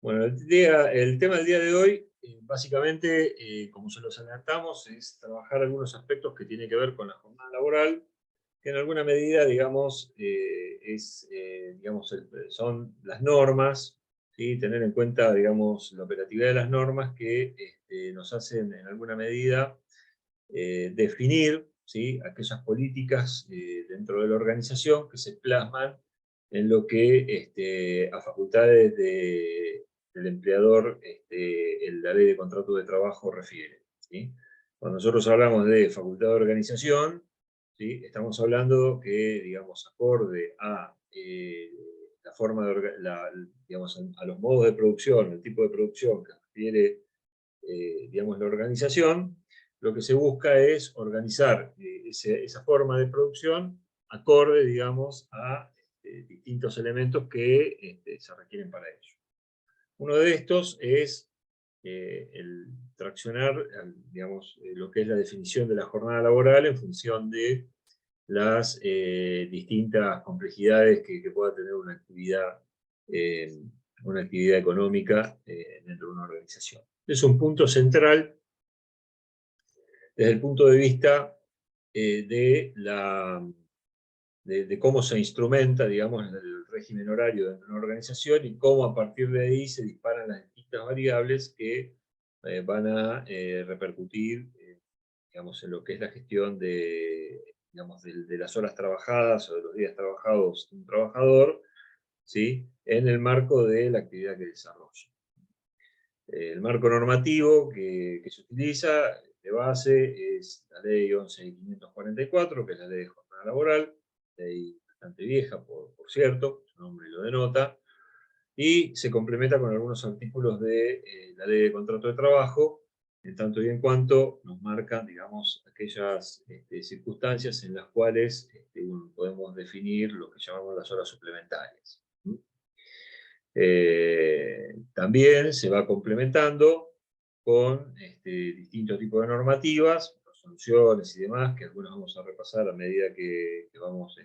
Bueno, el tema del día de hoy, básicamente, como se los adelantamos, es trabajar algunos aspectos que tienen que ver con la jornada laboral, que en alguna medida, digamos, son las normas, ¿sí? Tener en cuenta, digamos, la operatividad de las normas que nos hacen, en alguna medida, definir, ¿sí? Aquellas políticas dentro de la organización que se plasman en lo que a facultades del empleador la ley de contrato de trabajo refiere, ¿sí? Cuando nosotros hablamos de facultad de organización, ¿sí? Estamos hablando que, digamos, acorde a la forma digamos, a los modos de producción, el tipo de producción que refiere digamos, la organización, lo que se busca es organizar esa forma de producción acorde, digamos, a distintos elementos que se requieren para ello. Uno de estos es el traccionar, digamos, lo que es la definición de la jornada laboral en función de las distintas complejidades que pueda tener eh, una actividad económica dentro de una organización. Es un punto central desde el punto de vista de cómo se instrumenta, digamos, el régimen horario de una organización y cómo a partir de ahí se disparan las distintas variables que van a repercutir, digamos, en lo que es la gestión digamos, de las horas trabajadas o de los días trabajados de un trabajador, ¿sí? En el marco de la actividad que desarrolla. El marco normativo que se utiliza de base es la ley 11.544, que es la ley de jornada laboral, ley bastante vieja, por cierto, su nombre lo denota, y se complementa con algunos artículos de la ley de contrato de trabajo, en tanto y en cuanto nos marcan, digamos, aquellas circunstancias en las cuales podemos definir lo que llamamos las horas suplementarias. También se va complementando con distintos tipos de normativas, resoluciones y demás, que algunas vamos a repasar a medida que vamos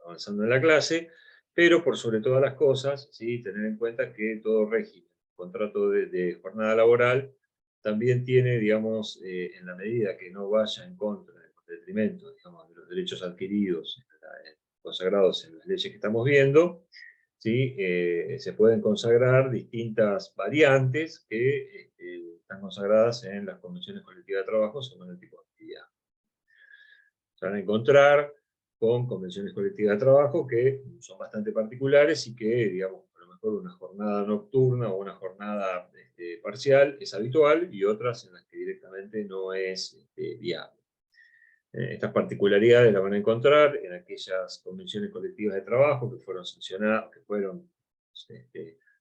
avanzando en la clase, pero por sobre todas las cosas, ¿sí? Tener en cuenta que todo régimen, contrato de jornada laboral, también tiene, digamos, en la medida que no vaya en contra, en detrimento, digamos, de los derechos adquiridos, consagrados en las leyes que estamos viendo, ¿sí? Se pueden consagrar distintas variantes que están consagradas en las convenciones colectivas de trabajo según el tipo de actividad. Se van a encontrar con convenciones colectivas de trabajo que son bastante particulares y que, digamos, a lo mejor una jornada nocturna o una jornada parcial es habitual y otras en las que directamente no es viable. Estas particularidades las van a encontrar en aquellas convenciones colectivas de trabajo que fueron sancionadas, que fueron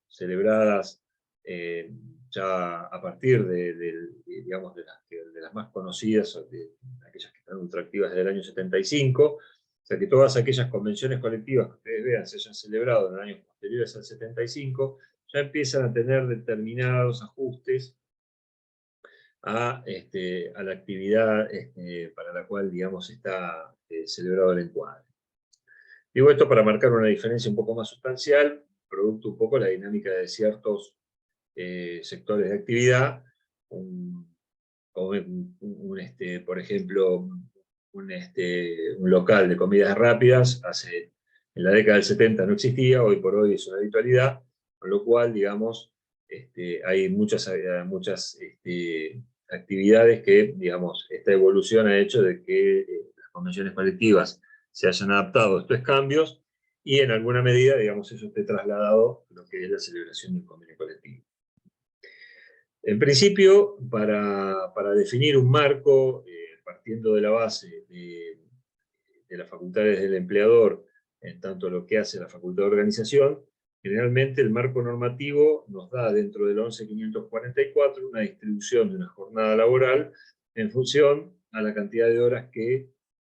celebradas ya a partir digamos, de las más conocidas, de aquellas que están ultraactivas desde el año 75, o sea que todas aquellas convenciones colectivas que ustedes vean se hayan celebrado en años posteriores al 75, ya empiezan a tener determinados ajustes a la actividad para la cual, digamos, está celebrado el encuadre. Digo esto para marcar una diferencia un poco más sustancial, producto un poco de la dinámica de ciertos sectores de actividad, por ejemplo, un local de comidas rápidas, en la década del 70 no existía, hoy por hoy es una habitualidad, con lo cual, digamos, hay muchas actividades que, digamos, esta evolución ha hecho de que las convenciones colectivas se hayan adaptado a estos cambios y en alguna medida, digamos, eso esté trasladado a lo que es la celebración de un convenio colectivo. En principio, para definir un marco, partiendo de la base de las facultades del empleador, en tanto lo que hace la facultad de organización, generalmente el marco normativo nos da dentro del 11.544 una distribución de una jornada laboral en función a la cantidad de horas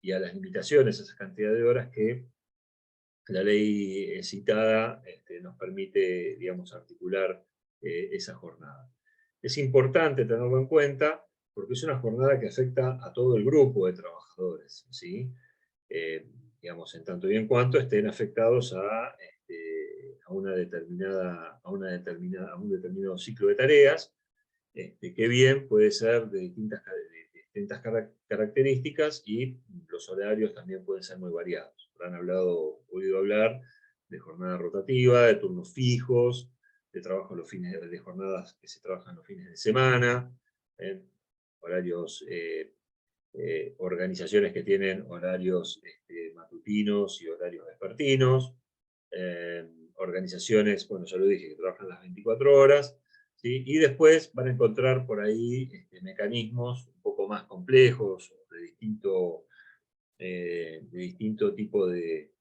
y a las limitaciones a esa cantidad de horas que la ley citada nos permite, digamos, articular esa jornada. Es importante tenerlo en cuenta porque es una jornada que afecta a todo el grupo de trabajadores, ¿sí? Digamos, en tanto y en cuanto estén afectados a a un determinado ciclo de tareas, que bien puede ser de distintas características, y los horarios también pueden ser muy variados. Habrán oído hablar de jornada rotativa, de turnos fijos, de trabajo de jornadas que se trabajan los fines de semana, horarios, organizaciones que tienen horarios matutinos y horarios vespertinos, organizaciones, bueno, ya lo dije, que trabajan las 24 horas, ¿sí? Y después van a encontrar por ahí mecanismos un poco más complejos, de distinto tipo que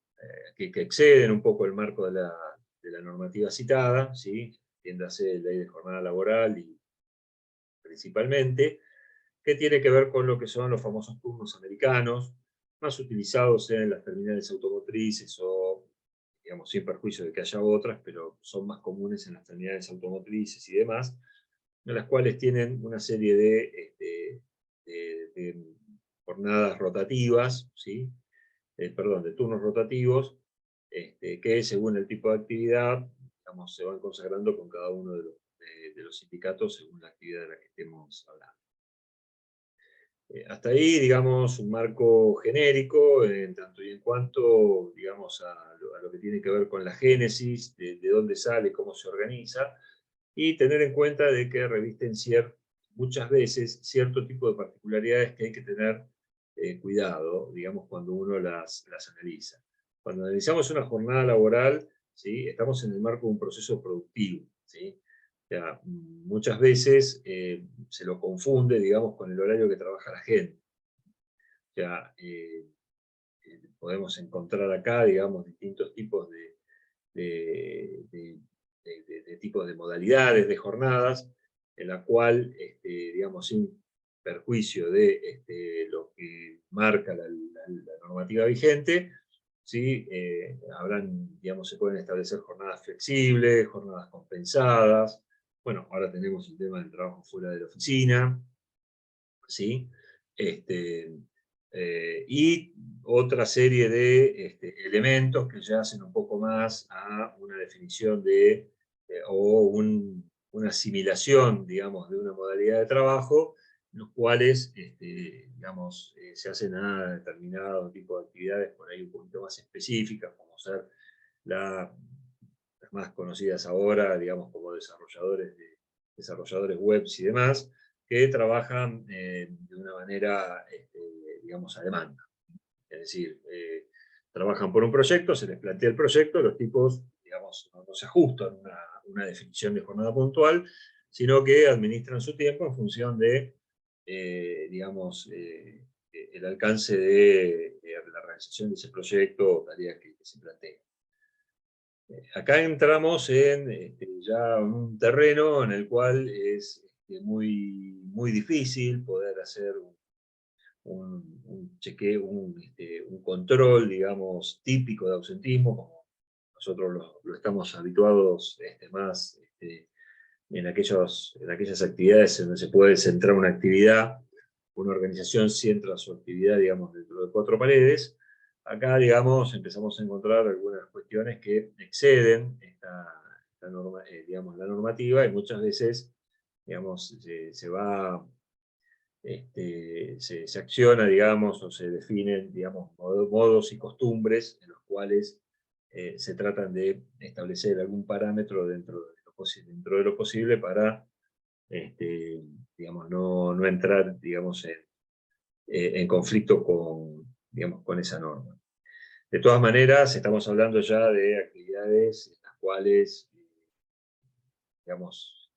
exceden un poco el marco de la normativa citada, ¿sí? Entiéndase ley de jornada laboral y principalmente, que tiene que ver con lo que son los famosos turnos americanos, más utilizados en las terminales automotrices o, digamos, sin perjuicio de que haya otras, pero son más comunes en las terminales automotrices y demás, en las cuales tienen una serie de jornadas rotativas, ¿sí? Perdón, de turnos rotativos, que según el tipo de actividad, digamos, se van consagrando con cada uno de los sindicatos según la actividad de la que estemos hablando. Hasta ahí, digamos, un marco genérico, en tanto y en cuanto, digamos, a lo que tiene que ver con la génesis, de dónde sale, cómo se organiza, y tener en cuenta de que revisten muchas veces cierto tipo de particularidades que hay que tener cuidado, digamos, cuando uno las analiza. Cuando analizamos una jornada laboral, ¿sí? Estamos en el marco de un proceso productivo, ¿sí? O sea, muchas veces se lo confunde, digamos, con el horario que trabaja la gente. O sea, podemos encontrar acá, digamos, distintos tipos de tipos de modalidades, de jornadas, en la cual, digamos, sin perjuicio de lo que marca la normativa vigente, ¿sí? Digamos, se pueden establecer jornadas flexibles, jornadas compensadas. Bueno, ahora tenemos el tema del trabajo fuera de la oficina, ¿sí? Y otra serie de elementos que ya hacen un poco más a una definición o una asimilación, digamos, de una modalidad de trabajo, los cuales, digamos, se hacen a determinado tipo de actividades por ahí un poquito más específicas, como ser las más conocidas ahora, digamos, como desarrolladores webs y demás, que trabajan de una manera, digamos, a demanda. Es decir, trabajan por un proyecto, se les plantea el proyecto, los tipos, digamos, no se ajustan a una definición de jornada puntual, sino que administran su tiempo en función de, digamos, el alcance de la realización de ese proyecto o tarea que se plantea. Acá entramos en ya un terreno en el cual es muy, muy difícil poder hacer un chequeo, un control, digamos, típico de ausentismo, como nosotros lo estamos habituados más en aquellas actividades en donde se puede centrar una actividad, una organización centra su actividad, digamos, dentro de 4 paredes. Acá, digamos, empezamos a encontrar algunas cuestiones que exceden digamos, la normativa, y muchas veces, digamos, se acciona, digamos, o se definen, digamos, modos y costumbres en los cuales se tratan de establecer algún parámetro dentro de lo posible para, digamos, no entrar, digamos, en conflicto digamos, con esa norma. De todas maneras, estamos hablando ya de actividades en las cuales, digamos,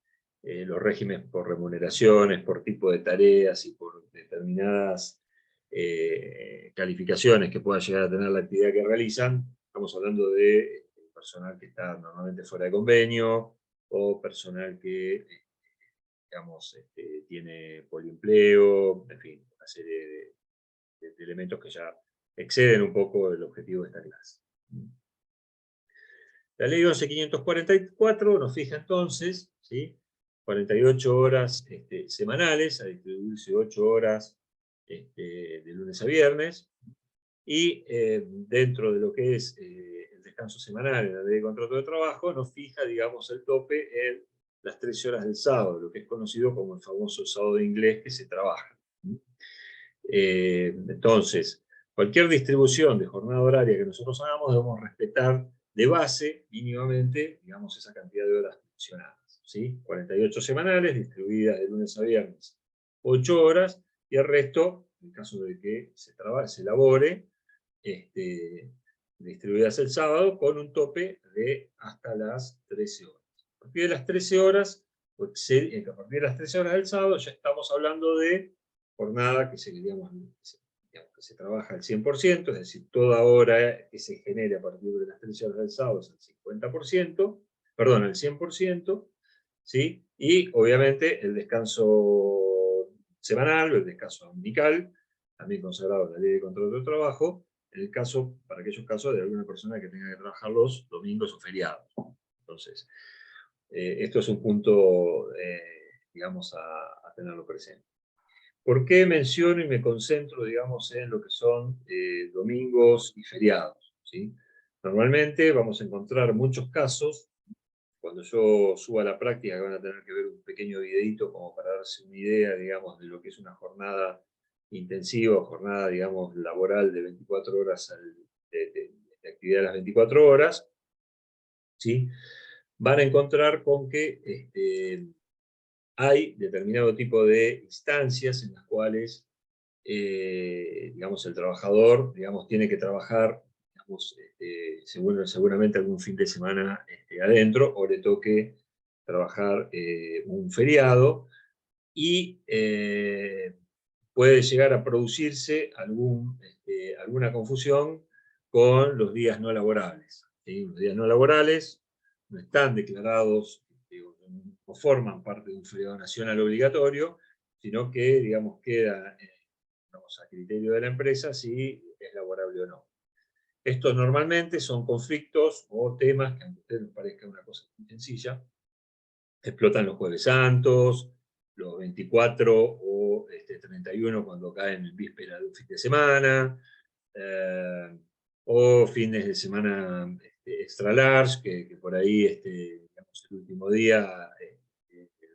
los regímenes por remuneraciones, por tipo de tareas y por determinadas calificaciones que pueda llegar a tener la actividad que realizan, estamos hablando de personal que está normalmente fuera de convenio, o personal que, digamos, tiene poliempleo, en fin, una serie de elementos que ya exceden un poco el objetivo de esta clase. La ley 11.544 nos fija entonces, ¿sí?, 48 horas semanales, a distribuirse 8 horas de lunes a viernes, y dentro de lo que es el descanso semanal en la ley de contrato de trabajo, nos fija, digamos, el tope en las 13 horas del sábado, lo que es conocido como el famoso sábado inglés que se trabaja. Entonces, cualquier distribución de jornada horaria que nosotros hagamos, debemos respetar de base, mínimamente, digamos, esa cantidad de horas mencionadas, ¿sí? 48 semanales, distribuidas de lunes a viernes, 8 horas, y el resto, en caso de que se elabore, distribuidas el sábado, con un tope de hasta las 13 horas. A partir de las 13 horas, a partir de las 13 horas del sábado, ya estamos hablando de jornada que digamos, que se trabaja al 100%, es decir, toda hora que se genere a partir de las 13 horas del sábado es al 50%, perdón, al 100%, ¿sí? Y obviamente el descanso semanal, o el descanso dominical, también consagrado en la ley de contrato de trabajo, en el caso, para aquellos casos de alguna persona que tenga que trabajar los domingos o feriados. Entonces, esto es un punto, digamos, a tenerlo presente. ¿Por qué menciono y me concentro, digamos, en lo que son domingos y feriados? ¿Sí? Normalmente vamos a encontrar muchos casos, cuando yo suba a la práctica, que van a tener que ver un pequeño videito como para darse una idea, digamos, de lo que es una jornada intensiva, jornada, digamos, laboral de 24 horas, de actividad de las 24 horas, ¿sí? Van a encontrar con que hay determinado tipo de instancias en las cuales, digamos, el trabajador, digamos, tiene que trabajar, digamos, seguramente algún fin de semana adentro, o le toque trabajar un feriado, y puede llegar a producirse alguna confusión con los días no laborables, ¿sí? Los días no laborales no están declarados, no forman parte de un feriado nacional obligatorio, sino que, digamos, queda digamos, a criterio de la empresa si es laborable o no. Estos normalmente son conflictos o temas que, aunque a ustedes les parezca una cosa muy sencilla, explotan los jueves santos, los 24 o 31 cuando caen en víspera de un fin de semana, o fines de semana extra large, que por ahí, digamos, el último día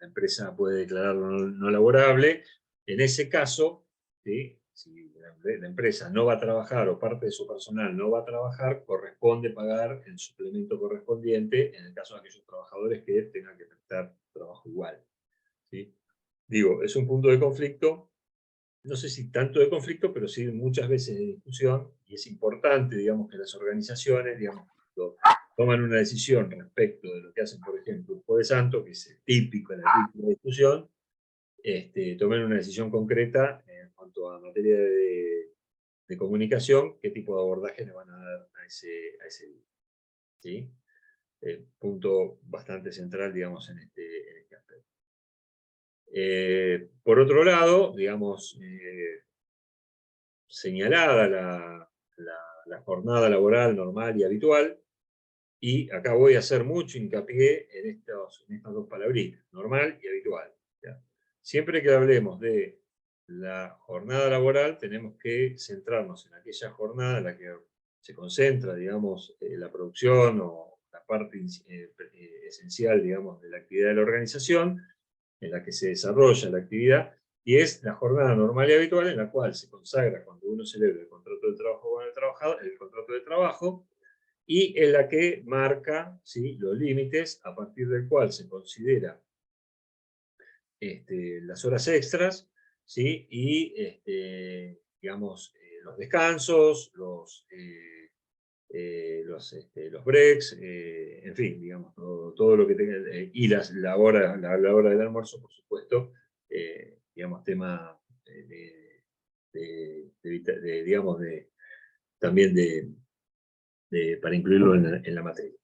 la empresa puede declararlo no laborable. En ese caso, ¿sí? Si la empresa no va a trabajar o parte de su personal no va a trabajar, corresponde pagar el suplemento correspondiente en el caso de aquellos trabajadores que tengan que prestar trabajo igual, ¿sí? Digo, es un punto de conflicto, no sé si tanto de conflicto, pero sí muchas veces de discusión, y es importante, digamos, que las organizaciones, digamos, toman una decisión respecto de lo que hacen, por ejemplo, un Jueves Santo, que es típico en la típica discusión, tomen una decisión concreta en cuanto a materia de comunicación, qué tipo de abordaje le van a dar a ese día, ¿sí? Punto bastante central, digamos, en este aspecto. Por otro lado, digamos, señalada la jornada laboral normal y habitual, y acá voy a hacer mucho hincapié en estas dos palabritas, normal y habitual, ¿ya? Siempre que hablemos de la jornada laboral, tenemos que centrarnos en aquella jornada en la que se concentra, digamos, la producción o la parte esencial, digamos, de la actividad de la organización, en la que se desarrolla la actividad, y es la jornada normal y habitual en la cual se consagra cuando uno celebra el contrato de trabajo con el trabajador, el contrato de trabajo, y en la que marca, ¿sí?, los límites a partir del cual se considera las horas extras, ¿sí?, y digamos, los descansos, los breaks, en fin, digamos, todo lo que tenga, y la hora del almuerzo, por supuesto, digamos, tema digamos, también para incluirlo en la materia,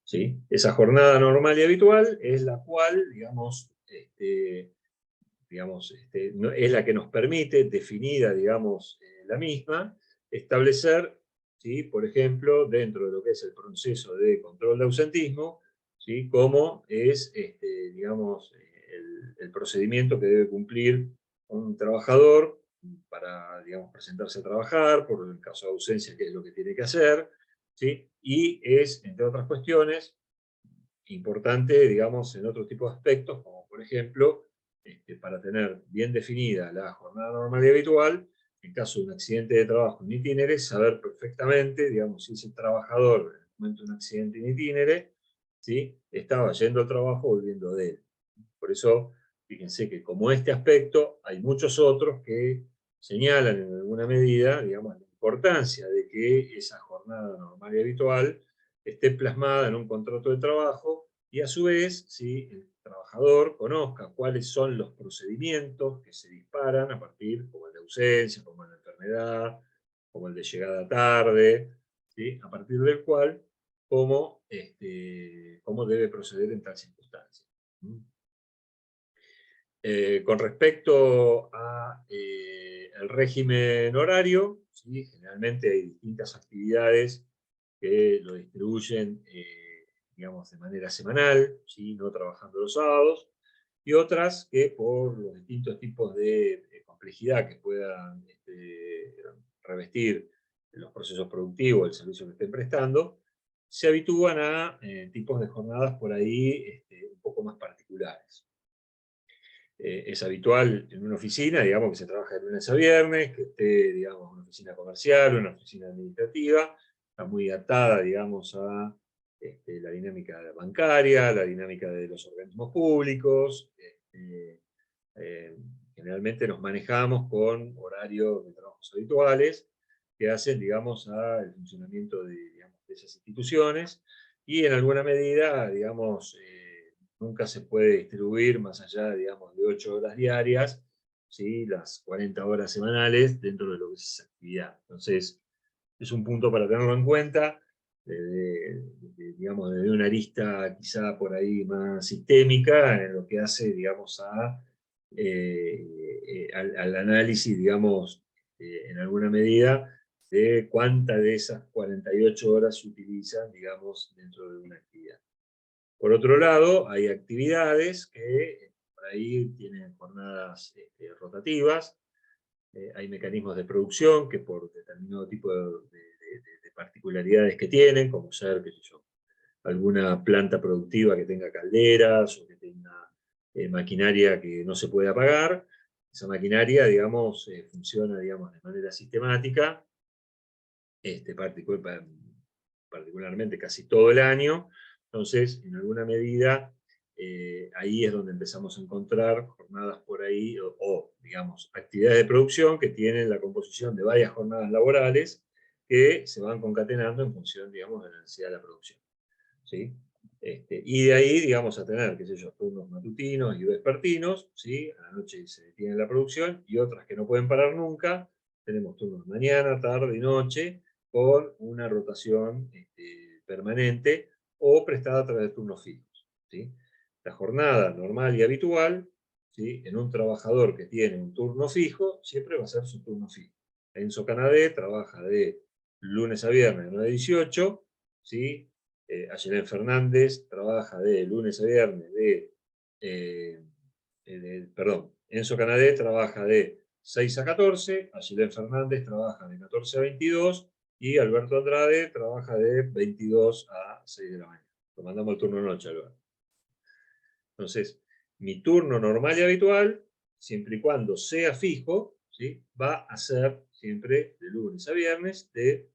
¿sí? Esa jornada normal y habitual es la cual, digamos, es la que nos permite, definida, digamos, la misma, establecer, ¿sí?, por ejemplo, dentro de lo que es el proceso de control de ausentismo, ¿sí?, cómo es, digamos, el procedimiento que debe cumplir un trabajador, digamos, para presentarse a trabajar, por el caso de ausencia, qué es lo que tiene que hacer, ¿sí? Y es, entre otras cuestiones, importante, digamos, en otro tipo de aspectos, como por ejemplo, para tener bien definida la jornada normal y habitual, en caso de un accidente de trabajo en itinere, saber perfectamente, digamos, si ese trabajador, en el momento de un accidente en itinere, ¿sí? Estaba yendo al trabajo o volviendo de él. Por eso, fíjense que como este aspecto, hay muchos otros que señalan en alguna medida, digamos, la importancia de que esa jornada normal y habitual esté plasmada en un contrato de trabajo y a su vez, si el trabajador conozca cuáles son los procedimientos que se disparan a partir, como el de ausencia, como el de enfermedad, como el de llegada tarde, ¿sí? A partir del cual, cómo debe proceder en tal circunstancia. Con respecto al régimen horario, ¿sí? Generalmente hay distintas actividades que lo distribuyen, digamos, de manera semanal, ¿sí? No trabajando los sábados, y otras que por los distintos tipos de complejidad que puedan revestir los procesos productivos, el servicio que estén prestando, se habitúan a tipos de jornadas por ahí un poco más particulares. Es habitual en una oficina, digamos, que se trabaja de lunes a viernes, que esté, digamos, una oficina comercial, una oficina administrativa, está muy atada, digamos, a la dinámica bancaria, la dinámica de los organismos públicos. Eh, Generalmente nos manejamos con horarios de trabajos habituales que hacen, digamos, al funcionamiento digamos, de esas instituciones y en alguna medida, digamos, nunca se puede distribuir más allá, digamos, de 8 horas diarias, ¿sí? Las 40 horas semanales dentro de lo que es esa actividad. Entonces, es un punto para tenerlo en cuenta, digamos, desde una arista quizá por ahí más sistémica, en lo que hace, digamos, al análisis, digamos, en alguna medida, de cuántas de esas 48 horas se utilizan, digamos, dentro de una actividad. Por otro lado, hay actividades que por ahí tienen jornadas rotativas, hay mecanismos de producción que por determinado tipo de particularidades que tienen, como ser, qué sé yo, alguna planta productiva que tenga calderas o que tenga maquinaria que no se puede apagar, esa maquinaria, digamos, funciona, digamos, de manera sistemática, particularmente casi todo el año. Entonces, en alguna medida, ahí es donde empezamos a encontrar jornadas por ahí, digamos, actividades de producción que tienen la composición de varias jornadas laborales que se van concatenando en función, digamos, de la necesidad de la producción. ¿Sí? Y de ahí, digamos, a tener, qué sé yo, turnos matutinos y vespertinos, ¿sí? A la noche se detiene la producción, y otras que no pueden parar nunca, tenemos turnos mañana, tarde y noche, con una rotación permanente o prestada a través de turnos fijos, ¿sí? La jornada normal y habitual, ¿sí? En un trabajador que tiene un turno fijo, siempre va a ser su turno fijo. Enzo Canadé trabaja de lunes a viernes de 9 a 18, ¿sí? Ayelén Fernández trabaja de lunes a viernes perdón, Enzo Canadé trabaja de 6 a 14, Ayelén Fernández trabaja de 14 a 22 y Alberto Andrade trabaja de 22 a 6 de la mañana. Lo mandamos al turno de noche, Alberto. Entonces, mi turno normal y habitual, siempre y cuando sea fijo, ¿sí? Va a ser siempre de lunes a viernes de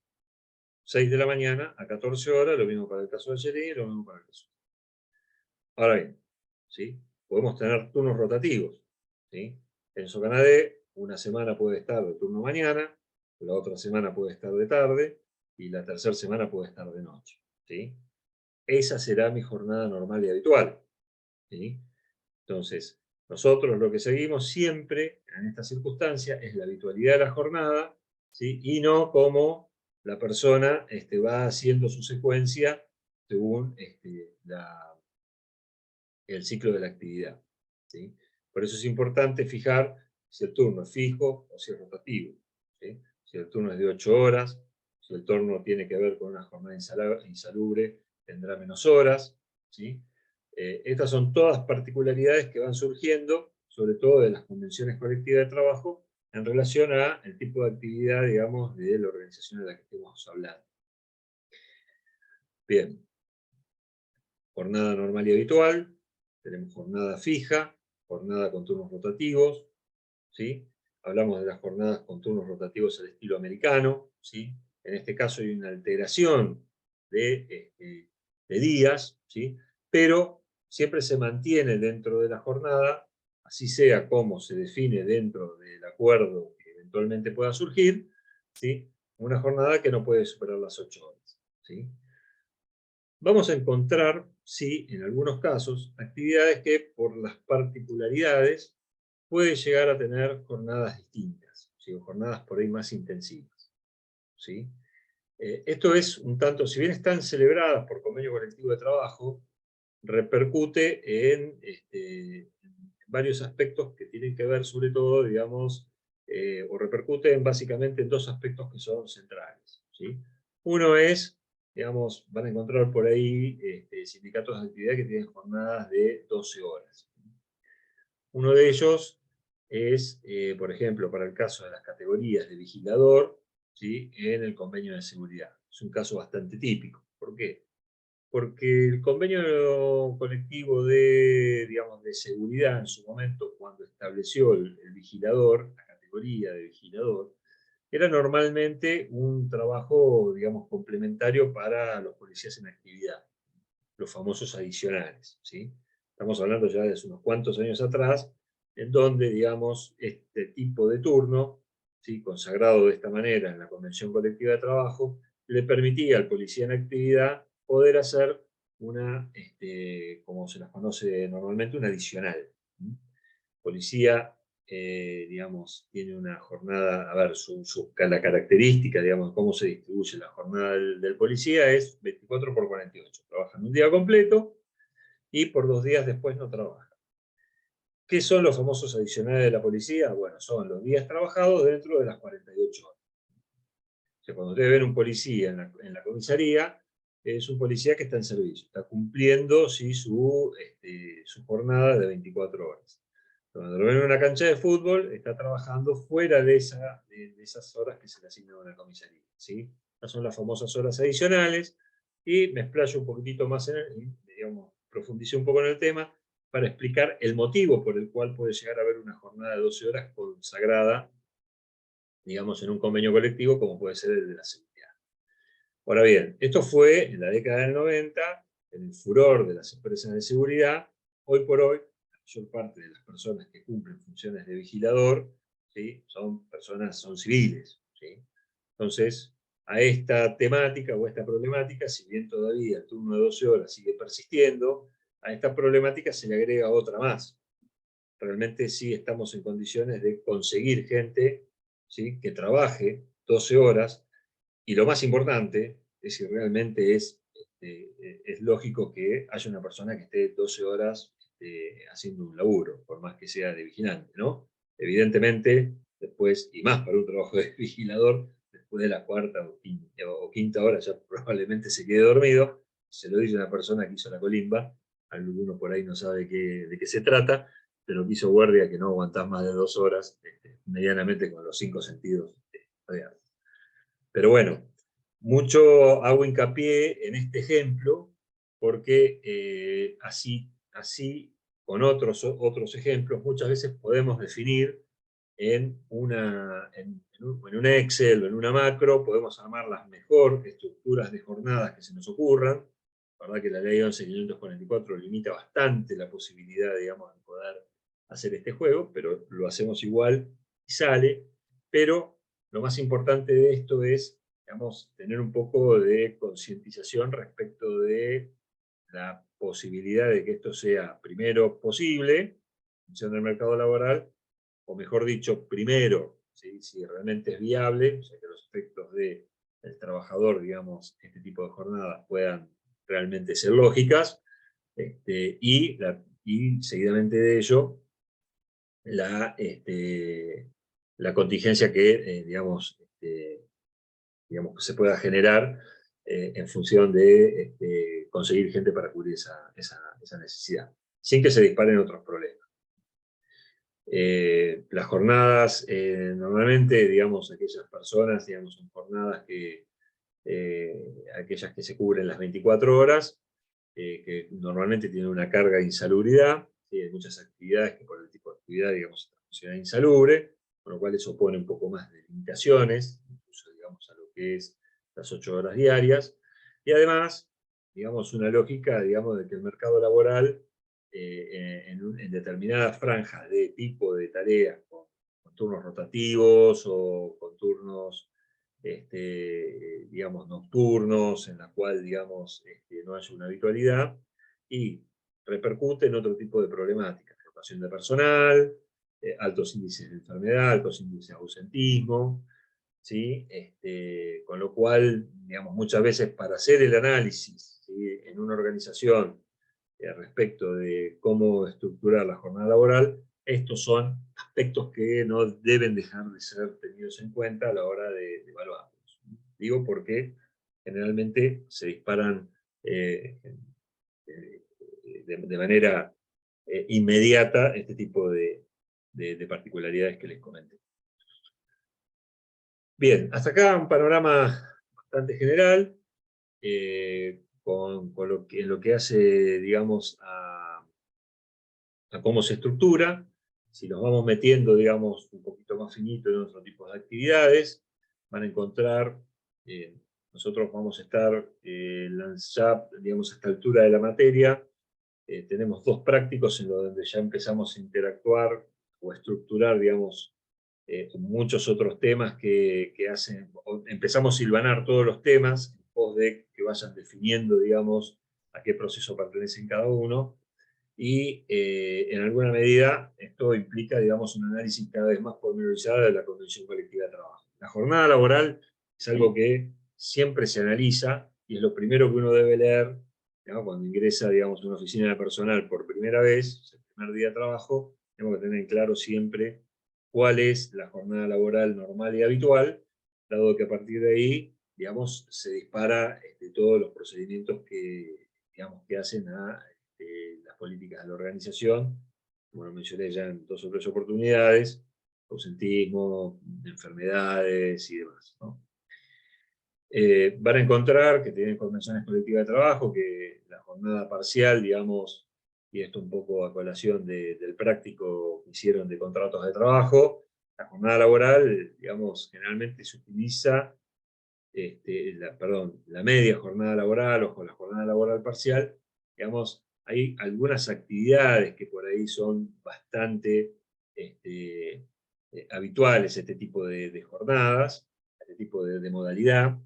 6 de la mañana a 14 horas, lo mismo para el caso de Ayelén, lo mismo para el caso. Ahora bien, ¿sí? Podemos tener turnos rotativos, ¿sí? Enzo Canadé, una semana puede estar de turno mañana, la otra semana puede estar de tarde, y la tercera semana puede estar de noche, ¿sí? Esa será mi jornada normal y habitual, ¿sí? Entonces, nosotros lo que seguimos siempre en esta circunstancia es la habitualidad de la jornada, ¿sí? Y no como la persona va haciendo su secuencia según el ciclo de la actividad, ¿sí? Por eso es importante fijar si el turno es fijo o si es rotativo, ¿sí? Si el turno es de 8 horas, si el turno tiene que ver con una jornada insalubre, tendrá menos horas, ¿sí? Estas son todas particularidades que van surgiendo, sobre todo de las convenciones colectivas de trabajo, en relación al tipo de actividad, digamos, de la organización de la que estemos hablando. Bien, jornada normal y habitual, tenemos jornada fija, jornada con turnos rotativos, ¿sí? Hablamos de las jornadas con turnos rotativos al estilo americano, ¿sí? En este caso hay una alteración de días, ¿sí? Pero siempre se mantiene dentro de la jornada, así sea como se define dentro del acuerdo que eventualmente pueda surgir, ¿sí? Una jornada que no puede superar las 8 horas, ¿sí? Vamos a encontrar, sí, en algunos casos, actividades que por las particularidades puede llegar a tener jornadas distintas, ¿sí? O jornadas por ahí más intensivas, ¿sí? Esto es un tanto, si bien están celebradas por convenio colectivo de trabajo, repercute en varios aspectos que tienen que ver sobre todo, digamos, o repercuten básicamente en dos aspectos que son centrales, ¿sí? Uno es, digamos, van a encontrar por ahí sindicatos de actividad que tienen jornadas de 12 horas. Uno de ellos es, por ejemplo, para el caso de las categorías de vigilador, ¿sí? En el convenio de seguridad. Es un caso bastante típico. ¿Por qué? Porque el convenio colectivo de, digamos, de seguridad en su momento, cuando estableció el vigilador, la categoría de vigilador, era normalmente un trabajo, digamos, complementario para los policías en actividad, los famosos adicionales, ¿sí? Estamos hablando ya de hace unos cuantos años atrás, en donde, digamos, este tipo de turno, ¿sí? Consagrado de esta manera en la Convención Colectiva de Trabajo, le permitía al policía en actividad poder hacer una, como se las conoce normalmente, una adicional. Policía, digamos, tiene una jornada, a ver, la característica, digamos, cómo se distribuye la jornada del policía es 24 por 48. Trabajan un día completo y por 2 días después no trabajan. ¿Qué son los famosos adicionales de la policía? Bueno, son los días trabajados dentro de las 48 horas. O sea, cuando ustedes ven un policía en la comisaría, es un policía que está en servicio, está cumpliendo, ¿sí? Su jornada de 24 horas. Cuando lo ven en una cancha de fútbol, está trabajando fuera de esas horas que se le asignan a la comisaría, ¿sí? Estas son las famosas horas adicionales, y me explayo un poquitito más digamos, profundizo un poco en el tema, para explicar el motivo por el cual puede llegar a haber una jornada de 12 horas consagrada, digamos, en un convenio colectivo, como puede ser el de la seguridad. Ahora bien, esto fue en la década del 90, en el furor de las empresas de seguridad. Hoy por hoy, la mayor parte de las personas que cumplen funciones de vigilador, ¿sí? Son civiles, ¿sí? Entonces, a esta temática o a esta problemática, si bien todavía el turno de 12 horas sigue persistiendo, a esta problemática se le agrega otra más. Realmente sí estamos en condiciones de conseguir gente, ¿sí? Que trabaje 12 horas, y lo más importante es si realmente es lógico que haya una persona que esté 12 horas haciendo un laburo, por más que sea de vigilante, ¿no? Evidentemente, después, y más para un trabajo de vigilador, después de la cuarta o quinta hora ya probablemente se quede dormido. Se lo dice una persona que hizo la colimba, alguno por ahí no sabe de qué se trata, pero que hizo guardia que no aguantás más de 2 horas, medianamente con los 5 sentidos reales. Pero bueno, mucho hago hincapié en este ejemplo porque así con otros ejemplos muchas veces podemos definir en un Excel o en una macro, podemos armar las mejores estructuras de jornadas que se nos ocurran. La verdad que la ley 11.544 limita bastante la posibilidad, digamos, de poder hacer este juego, pero lo hacemos igual y sale. Pero lo más importante de esto es, digamos, tener un poco de concientización respecto de la posibilidad de que esto sea primero posible, en función del mercado laboral, o mejor dicho, primero, ¿sí? Si realmente es viable, o sea, que los efectos del trabajador, digamos, este tipo de jornadas puedan realmente ser lógicas, y seguidamente de ello, la contingencia que, digamos, que se pueda generar en función de conseguir gente para cubrir esa necesidad, sin que se disparen otros problemas. Las jornadas, normalmente, digamos, aquellas personas, digamos, son jornadas que aquellas que se cubren las 24 horas, que normalmente tienen una carga de insalubridad. Hay muchas actividades que por el tipo de actividad, digamos, esta función es insalubre, con lo cual eso pone un poco más de limitaciones, incluso, digamos, a lo que es las 8 horas diarias. Y además, digamos, una lógica, digamos, de que el mercado laboral, en determinadas franjas de tipo de tareas, con turnos rotativos o con turnos, digamos, nocturnos, en la cual, digamos, no haya una habitualidad, y repercute en otro tipo de problemáticas, rotación de personal, altos índices de enfermedad, altos índices de ausentismo, ¿sí? Con lo cual, digamos, muchas veces para hacer el análisis, ¿sí?, en una organización, respecto de cómo estructurar la jornada laboral, estos son aspectos que no deben dejar de ser tenidos en cuenta a la hora de evaluarlos. Digo porque generalmente se disparan de manera inmediata este tipo de particularidades que les comenté. Bien, hasta acá un panorama bastante general, con lo que hace, digamos, a cómo se estructura. Si nos vamos metiendo, digamos, un poquito más finito en otro tipo de actividades, van a encontrar, nosotros vamos a estar ya, digamos, a esta altura de la materia, tenemos 2 prácticos en donde ya empezamos a interactuar o estructurar, digamos, muchos otros temas que hacen, empezamos a hilvanar todos los temas, en pos de que vayan definiendo, digamos, a qué proceso pertenecen cada uno, y en alguna medida esto implica, digamos, un análisis cada vez más pormenorizado de la convención colectiva de trabajo. La jornada laboral es algo que siempre se analiza y es lo primero que uno debe leer, ¿no?, cuando ingresa, digamos, a una oficina de personal por primera vez, el primer día de trabajo. Tenemos que tener en claro siempre cuál es la jornada laboral normal y habitual, dado que a partir de ahí, digamos, se dispara todos los procedimientos que, digamos, que hacen a las políticas de la organización, como lo mencioné ya en 2 o 3 oportunidades, ausentismo, enfermedades y demás, ¿no? Van a encontrar que tienen convenciones colectivas de trabajo, que la jornada parcial, digamos, y esto un poco a colación del práctico que hicieron de contratos de trabajo, la jornada laboral, digamos, generalmente se utiliza, la media jornada laboral o con la jornada laboral parcial, digamos, hay algunas actividades que por ahí son bastante habituales, este tipo de jornadas, este tipo de modalidad,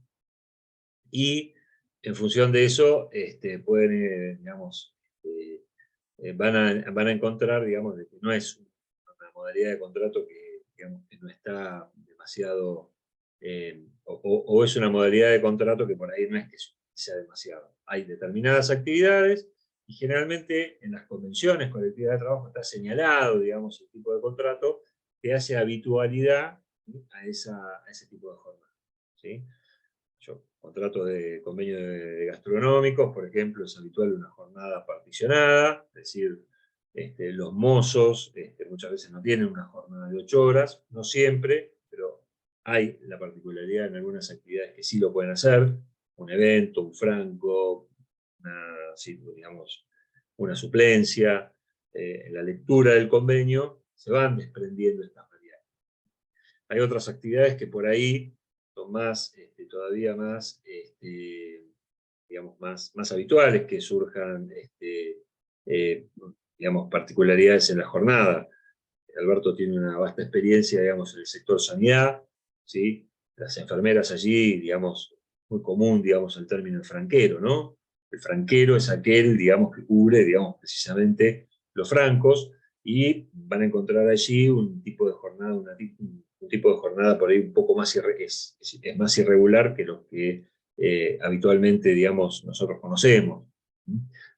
y en función de eso pueden, digamos, van a encontrar, digamos, de que no es una modalidad de contrato que, digamos, que no está demasiado, o es una modalidad de contrato que por ahí no es que se utiliza demasiado. Hay determinadas actividades y generalmente en las convenciones colectivas de trabajo está señalado, digamos, el tipo de contrato que hace habitualidad, ¿sí?, a ese tipo de jornada, ¿sí? Contratos de convenio de gastronómicos, por ejemplo, es habitual una jornada particionada, es decir, los mozos muchas veces no tienen una jornada de 8 horas, no siempre, pero hay la particularidad en algunas actividades que sí lo pueden hacer, un evento, un franco, sí, digamos, una suplencia, en la lectura del convenio se van desprendiendo estas variables. Hay otras actividades que por ahí son más, todavía más, digamos, más habituales, que surjan, eh, digamos, particularidades en la jornada. Alberto tiene una vasta experiencia, digamos, en el sector sanidad, ¿sí? Las enfermeras allí, digamos, muy común, digamos, el término franquero, ¿no? El franquero es aquel, digamos, que cubre, digamos, precisamente los francos, y van a encontrar allí un tipo de jornada, un tipo de jornada por ahí un poco más, es más irregular que los que habitualmente, digamos, nosotros conocemos.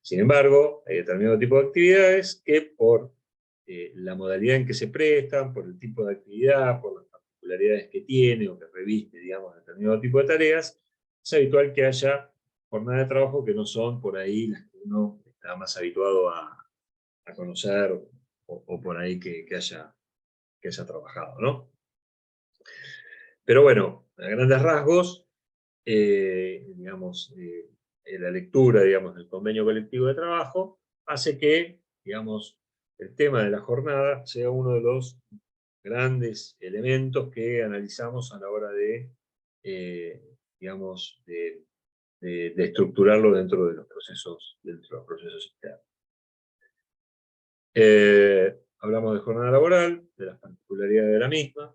Sin embargo, hay determinado tipo de actividades que por la modalidad en que se prestan, por el tipo de actividad, por las particularidades que tiene o que reviste, digamos, determinado tipo de tareas, es habitual que haya jornadas de trabajo que no son por ahí las que uno está más habituado a conocer o por ahí que haya trabajado, ¿no? Pero bueno, a grandes rasgos, digamos, la lectura, digamos, del convenio colectivo de trabajo, hace que, digamos, el tema de la jornada sea uno de los grandes elementos que analizamos a la hora de, digamos, de estructurarlo dentro de los procesos internos. Hablamos de jornada laboral, de las particularidades de la misma,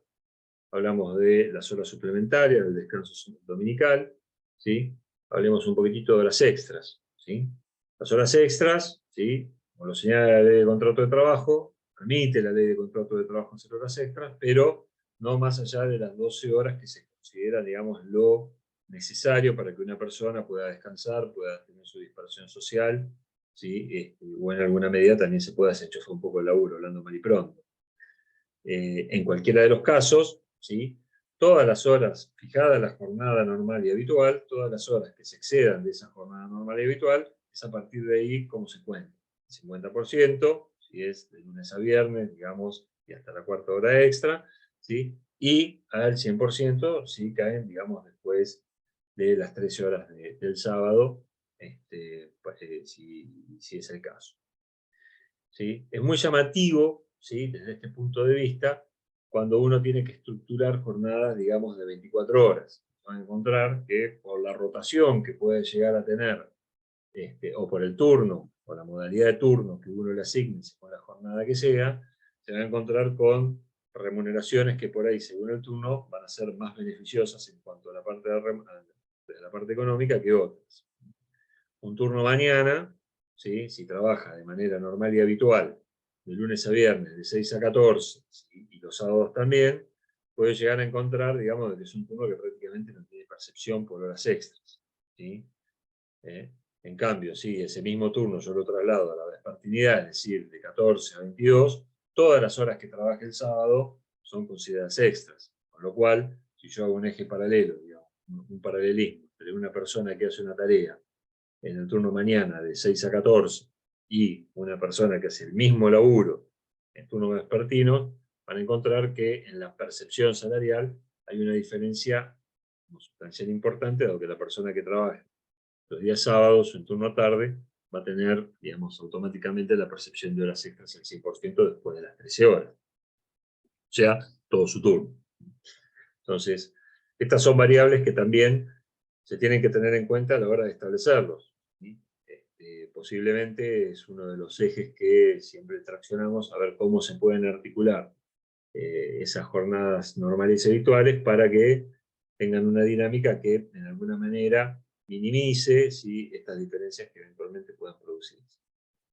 hablamos de las horas suplementarias, del descanso dominical, ¿sí? Hablemos un poquitito de las extras, ¿sí? Las horas extras, ¿sí? Como lo señala la ley de contrato de trabajo, permite la ley de contrato de trabajo hacer horas extras, pero no más allá de las 12 horas que se considera, digamos, lo necesario para que una persona pueda descansar, pueda tener su dispersión social, ¿sí? O en alguna medida también se pueda desenchufar un poco el laburo, hablando mal y pronto. En cualquiera de los casos, ¿sí? Todas las horas fijadas la jornada normal y habitual, todas las horas que se excedan de esa jornada normal y habitual, es a partir de ahí cómo se cuenta. El 50%, si es de lunes a viernes, digamos, y hasta la cuarta hora extra, ¿sí? Y al 100% si caen, digamos, después de las 13 horas del sábado, pues, si es el caso. ¿Sí? Es muy llamativo, ¿sí? Desde este punto de vista, cuando uno tiene que estructurar jornadas, digamos, de 24 horas. Van a encontrar que por la rotación que puede llegar a tener, o por el turno, o la modalidad de turno que uno le asigne, según la jornada que sea, se va a encontrar con remuneraciones que por ahí, según el turno, van a ser más beneficiosas en cuanto a la parte, de la parte económica que otras. Un turno mañana, ¿sí? Si trabaja de manera normal y habitual, de lunes a viernes, de 6 a 14, ¿sí? Y los sábados también, puede llegar a encontrar, digamos, que es un turno que prácticamente no tiene percepción por horas extras, ¿sí? En cambio, si ese mismo turno yo lo traslado a la vespertinidad, es decir, de 14 a 22, todas las horas que trabaje el sábado son consideradas extras. Con lo cual, si yo hago un eje paralelo, digamos, un paralelismo entre una persona que hace una tarea en el turno mañana de 6 a 14 y una persona que hace el mismo laburo en turno vespertino, van a encontrar que en la percepción salarial hay una diferencia sustancial importante, dado que la persona que trabaja los días sábados en turno tarde va a tener, digamos, automáticamente la percepción de horas extras al 100% después de las 13 horas. O sea, todo su turno. Entonces, estas son variables que también se tienen que tener en cuenta a la hora de establecerlos. ¿Sí? Posiblemente es uno de los ejes que siempre traccionamos a ver cómo se pueden articular esas jornadas normales y habituales para que tengan una dinámica que en alguna manera minimice, ¿sí?, estas diferencias que eventualmente puedan producirse.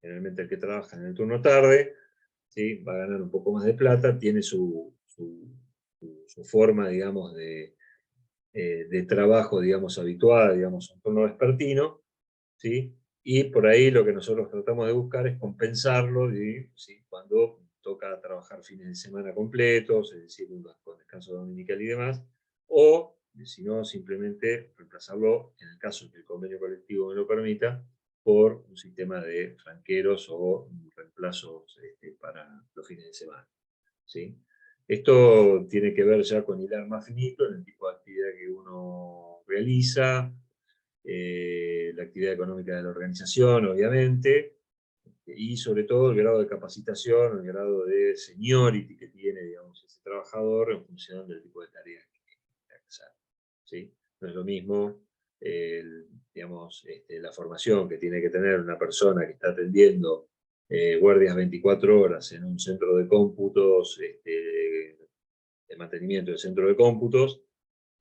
Generalmente el que trabaja en el turno tarde, ¿sí?, va a ganar un poco más de plata, tiene su forma, digamos, de trabajo, digamos, habitual, digamos, un turno vespertino, ¿sí? Y por ahí lo que nosotros tratamos de buscar es compensarlo, ¿sí?, cuando toca trabajar fines de semana completos, es decir, con descanso dominical y demás, o si no, simplemente reemplazarlo, en el caso que el convenio colectivo me lo permita, por un sistema de franqueros o reemplazos para los fines de semana, ¿sí? Esto tiene que ver ya con hilar más finito en el tipo de actividad que uno realiza, la actividad económica de la organización, obviamente, y sobre todo el grado de capacitación, el grado de seniority que tiene, digamos, ese trabajador en función del tipo de tareas que tiene que hacer, ¿sí? No es lo mismo, digamos, la formación que tiene que tener una persona que está atendiendo guardias 24 horas en un centro de cómputos, de mantenimiento del centro de cómputos,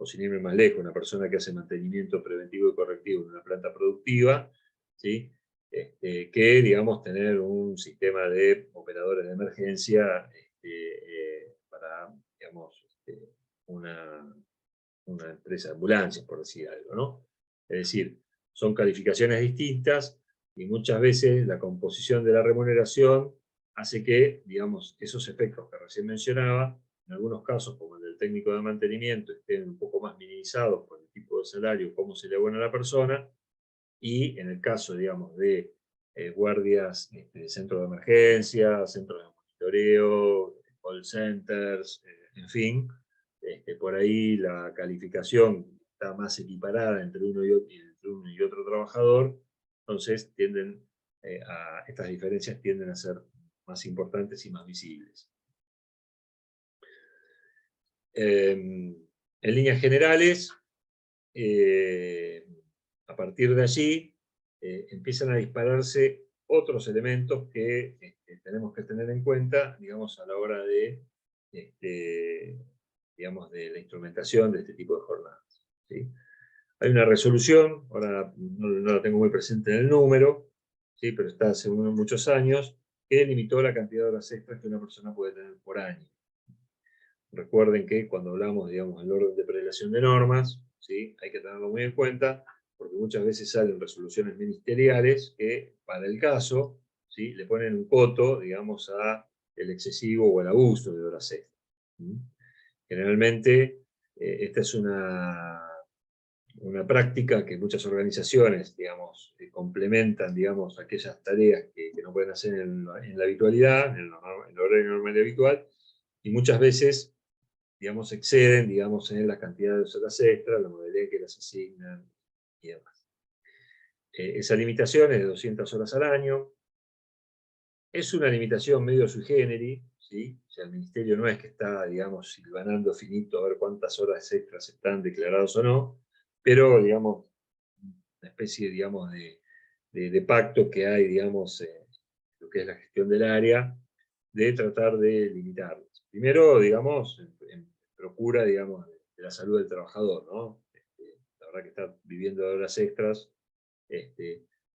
o sin irme más lejos, una persona que hace mantenimiento preventivo y correctivo en una planta productiva, ¿sí? Que, digamos, tener un sistema de operadores de emergencia para, digamos, una empresa de ambulancias, por decir algo, ¿no? Es decir, son calificaciones distintas y muchas veces la composición de la remuneración hace que, digamos, esos efectos que recién mencionaba, en algunos casos, como el del técnico de mantenimiento, estén un poco más minimizados por el tipo de salario, cómo se le abona a la persona, y en el caso, digamos, de guardias de centros de emergencia, centros de monitoreo, call centers, en fin, por ahí la calificación está más equiparada entre uno y otro trabajador, entonces estas diferencias tienden a ser más importantes y más visibles. En líneas generales, a partir de allí, empiezan a dispararse otros elementos que tenemos que tener en cuenta, digamos, a la hora de, digamos, de la instrumentación de este tipo de jornadas, ¿sí? Hay una resolución, ahora no la tengo muy presente en el número, ¿sí? Pero está hace muchos años, que limitó la cantidad de horas extras que una persona puede tener por año. Recuerden que cuando hablamos, digamos, del orden de prelación de normas, ¿sí? Hay que tenerlo muy en cuenta, porque muchas veces salen resoluciones ministeriales que, para el caso, ¿sí? Le ponen un coto, digamos, a el excesivo o el abuso de horas extras. Generalmente, esta es una práctica que muchas organizaciones, digamos, complementan, digamos, aquellas tareas que no pueden hacer en la habitualidad, en el horario normal y habitual, y muchas veces, digamos, exceden, digamos, en la cantidad de horas extras, la modalidad que las asignan y demás. Esa limitación es de 200 horas al año. Es una limitación medio sui generis, ¿sí? O sea, el ministerio no es que está, digamos, silvanando finito a ver cuántas horas extras están declaradas o no, pero, digamos, una especie, digamos, de pacto que hay, digamos, lo que es la gestión del área, de tratar de limitarlos. Primero, digamos, en procura, digamos, de la salud del trabajador, ¿no? La verdad que está viviendo de horas extras,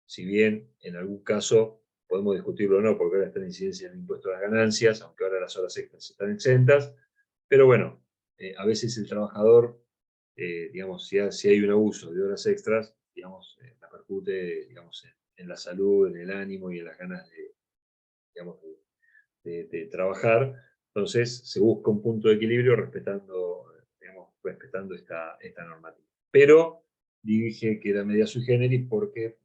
si bien en algún caso podemos discutirlo o no, porque ahora está en incidencia el impuesto a las ganancias, aunque ahora las horas extras están exentas, pero bueno, a veces el trabajador, digamos, si hay un abuso de horas extras, digamos, repercute, digamos, en la salud, en el ánimo y en las ganas digamos, de trabajar. Entonces se busca un punto de equilibrio respetando, digamos, respetando esta normativa. Pero dije que era media sui generis porque,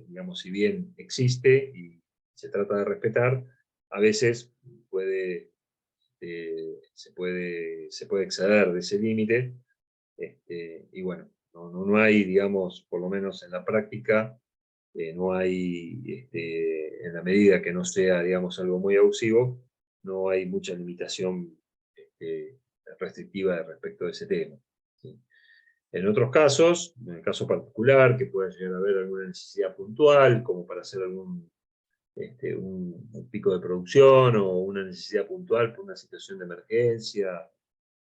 digamos, si bien existe y se trata de respetar, a veces se puede exceder de ese límite, y bueno, no hay, digamos, por lo menos en la práctica, no hay, en la medida que no sea, digamos, algo muy abusivo, no hay mucha limitación restrictiva respecto de ese tema, ¿sí? En otros casos, en el caso particular, que pueda llegar a haber alguna necesidad puntual, como para hacer un pico de producción o una necesidad puntual por una situación de emergencia,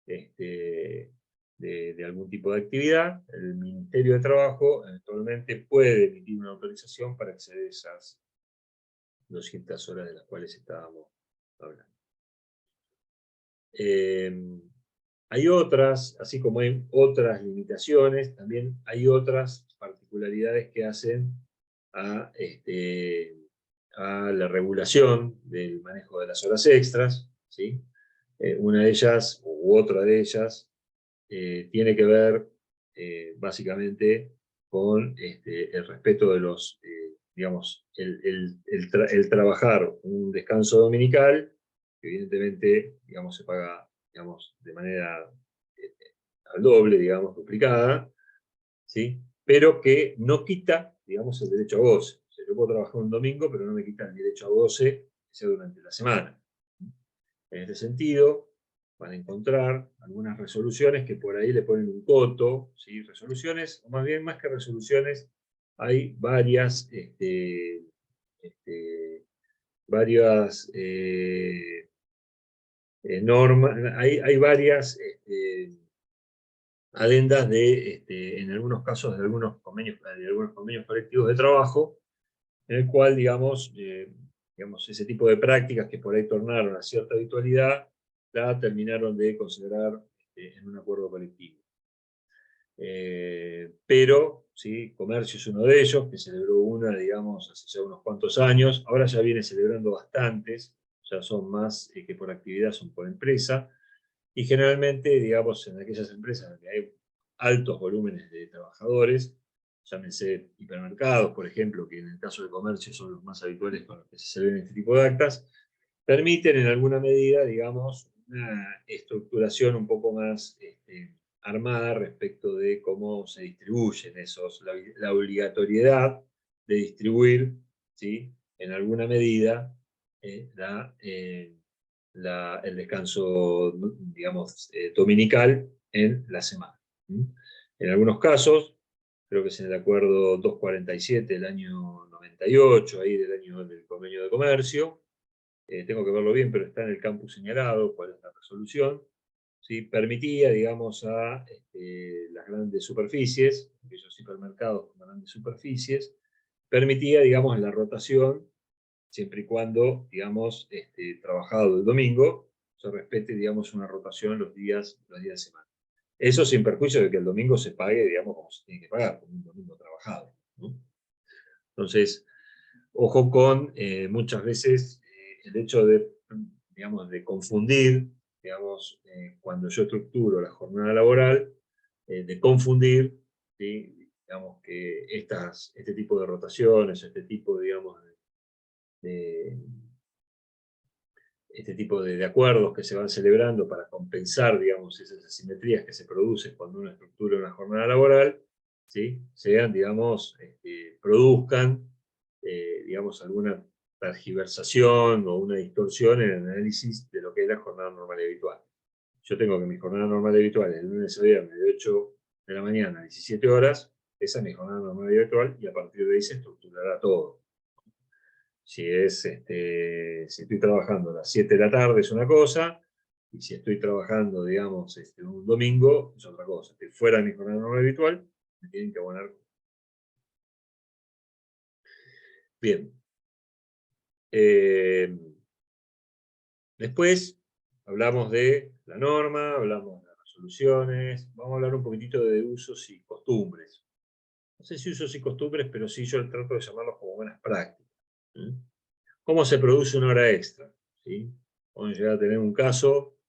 de algún tipo de actividad, el Ministerio de Trabajo eventualmente puede emitir una autorización para acceder a esas 200 horas de las cuales estábamos hablando. Hay otras, así como hay otras limitaciones, también hay otras particularidades que hacen a la regulación del manejo de las horas extras, ¿sí? Una de ellas, u otra de ellas, tiene que ver básicamente con el respeto de los, digamos, el trabajar un descanso dominical, que evidentemente, digamos, se paga, digamos, de manera al doble, digamos, duplicada, ¿sí? Pero que no quita, digamos, el derecho a goce. O sea, yo puedo trabajar un domingo, pero no me quita el derecho a goce, que sea durante la semana. En este sentido, van a encontrar algunas resoluciones que por ahí le ponen un coto, ¿sí? Resoluciones, o más bien más que resoluciones, hay varias, varias normas, hay varias adendas en algunos casos de algunos convenios colectivos de trabajo, en el cual, digamos, ese tipo de prácticas que por ahí tornaron a cierta habitualidad, la terminaron de considerar en un acuerdo colectivo. Pero, ¿sí? Comercio es uno de ellos, que celebró una, digamos, hace ya unos cuantos años, ahora ya viene celebrando bastantes, ya son más que por actividad, son por empresa, y generalmente, digamos, en aquellas empresas donde hay altos volúmenes de trabajadores, llámense hipermercados, por ejemplo, que en el caso de comercio son los más habituales con los que se celebran este tipo de actas, permiten en alguna medida, digamos, una estructuración un poco más armada respecto de cómo se distribuyen esos, la obligatoriedad de distribuir, ¿sí?, en alguna medida el descanso, digamos, dominical en la semana. En algunos casos, creo que es en el acuerdo 247 del año 98, ahí del año del Convenio de Comercio, tengo que verlo bien, pero está en el campus señalado cuál es la resolución, ¿sí?, permitía, digamos, a las grandes superficies, aquellos supermercados con grandes superficies, permitía, digamos, la rotación, siempre y cuando, digamos, trabajado el domingo, se respete, digamos, una rotación los días de semana. Eso sin perjuicio de que el domingo se pague, digamos, como se tiene que pagar, como un domingo trabajado, ¿no? Entonces, ojo con muchas veces el hecho de, digamos, de confundir, digamos, cuando yo estructuro la jornada laboral, de confundir, ¿sí?, digamos, que este tipo de rotaciones, este tipo, digamos, de este tipo de acuerdos que se van celebrando para compensar, digamos, esas asimetrías que se producen cuando uno estructura una jornada laboral, ¿sí?, sean, digamos, produzcan, digamos, alguna tergiversación o una distorsión en el análisis de lo que es la jornada normal y habitual. Yo tengo que mi jornada normal y habitual es de lunes a viernes de 8 de la mañana a 17 horas, esa es mi jornada normal y habitual, y a partir de ahí se estructurará todo. Si estoy trabajando a las 7 de la tarde es una cosa, y si estoy trabajando, digamos, un domingo es otra cosa. Estoy fuera de mi jornada normal habitual, me tienen que abonar. Bien. Después hablamos de la norma, hablamos de las resoluciones, vamos a hablar un poquitito de usos y costumbres. No sé si usos y costumbres, pero sí yo trato de llamarlos como buenas prácticas. ¿Cómo se produce una hora extra? ¿Sí? Podemos llegar a tener un caso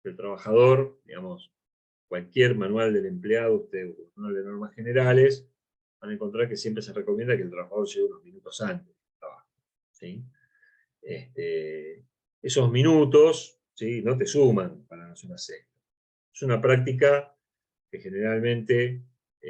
del trabajador, digamos, cualquier manual del empleado, usted, manual de normas generales, van a encontrar que siempre se recomienda que el trabajador llegue unos minutos antes del trabajo, ¿sí? Esos minutos, ¿sí?, no te suman para las horas extra. Es una práctica que generalmente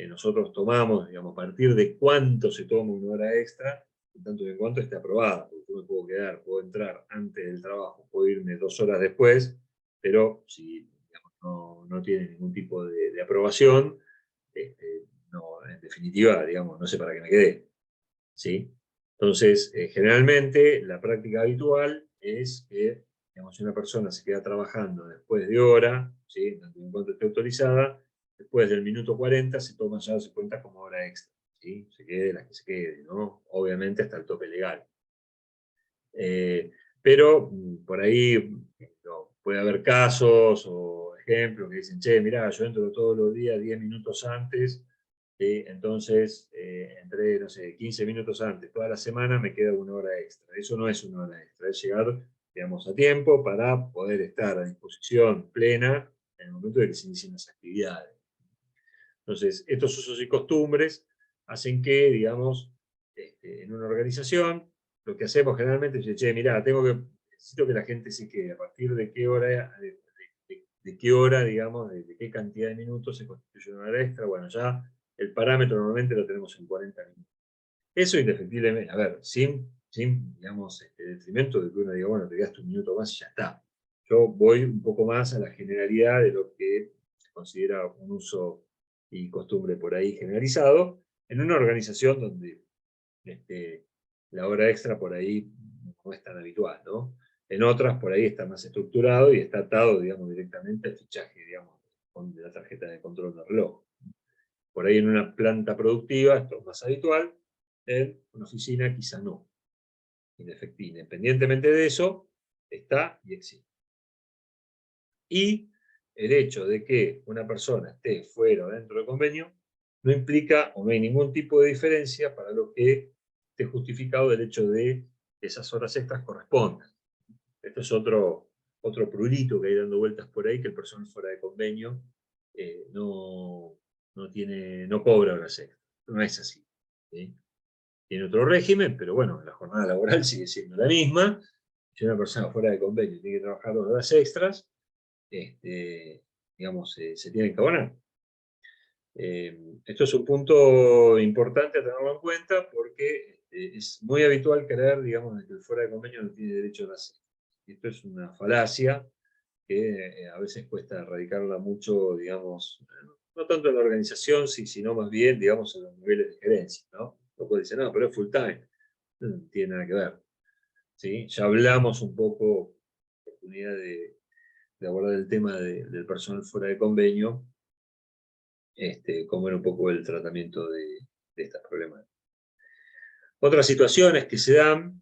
nosotros tomamos, digamos, a partir de cuánto se toma una hora extra, en tanto y en cuanto esté aprobada, porque yo me puedo quedar, puedo entrar antes del trabajo, puedo irme 2 horas después, pero si, digamos, no tiene ningún tipo de aprobación, no, en definitiva, digamos, no sé para qué me quedé, ¿sí? Entonces, generalmente, la práctica habitual es que, digamos, si una persona se queda trabajando después de hora, ¿sí?, tanto en cuanto esté autorizada, después del minuto 40 se toma, ya se cuenta como hora extra, ¿sí? Se quede las que se quede, ¿no? Obviamente hasta el tope legal. Pero por ahí no, puede haber casos o ejemplos que dicen, che, mirá, yo entro todos los días 10 minutos antes, entonces entré, no sé, 15 minutos antes, toda la semana me queda una hora extra. Eso no es una hora extra, es llegar, digamos, a tiempo para poder estar a disposición plena en el momento de que se inicien las actividades. Entonces, estos usos y costumbres hacen que, digamos, en una organización, lo que hacemos generalmente es decir, che, mirá, necesito que la gente se quede, a partir de qué hora, de qué hora, digamos, de qué cantidad de minutos se constituye una hora extra. Bueno, ya el parámetro normalmente lo tenemos en 40 minutos. Eso indefectiblemente, a ver, sin digamos, detrimento de que uno diga, bueno, te quedaste un minuto más y ya está. Yo voy un poco más a la generalidad de lo que se considera un uso y costumbre por ahí generalizado, en una organización donde la hora extra por ahí no es tan habitual, ¿no? En otras por ahí está más estructurado y está atado, digamos, directamente al fichaje, digamos, de la tarjeta de control del reloj. Por ahí en una planta productiva esto es más habitual, en una oficina quizá no. Independientemente de eso, está y existe. Y el hecho de que una persona esté fuera o dentro del convenio no implica o no hay ningún tipo de diferencia para lo que esté justificado del hecho de que esas horas extras correspondan. Esto es otro prurito que hay dando vueltas por ahí, que el personal fuera de convenio no cobra horas extras. No es así, ¿sí? Tiene otro régimen, pero bueno, la jornada laboral sigue siendo la misma. Si una persona fuera de convenio tiene que trabajar 2 horas extras, digamos, se tienen que abonar. Esto es un punto importante a tenerlo en cuenta porque es muy habitual creer, digamos, que el fuera de convenio no tiene derecho a nacer. Esto es una falacia que a veces cuesta erradicarla mucho, digamos, no tanto en la organización, sino más bien, digamos, en los niveles de gerencia, ¿no? Luego dicen, no, pero es full time. No tiene nada que ver. ¿Sí? Ya hablamos un poco, en oportunidad de abordar el tema del personal fuera de convenio, cómo era un poco el tratamiento de estas problemáticas. Otras situaciones que se dan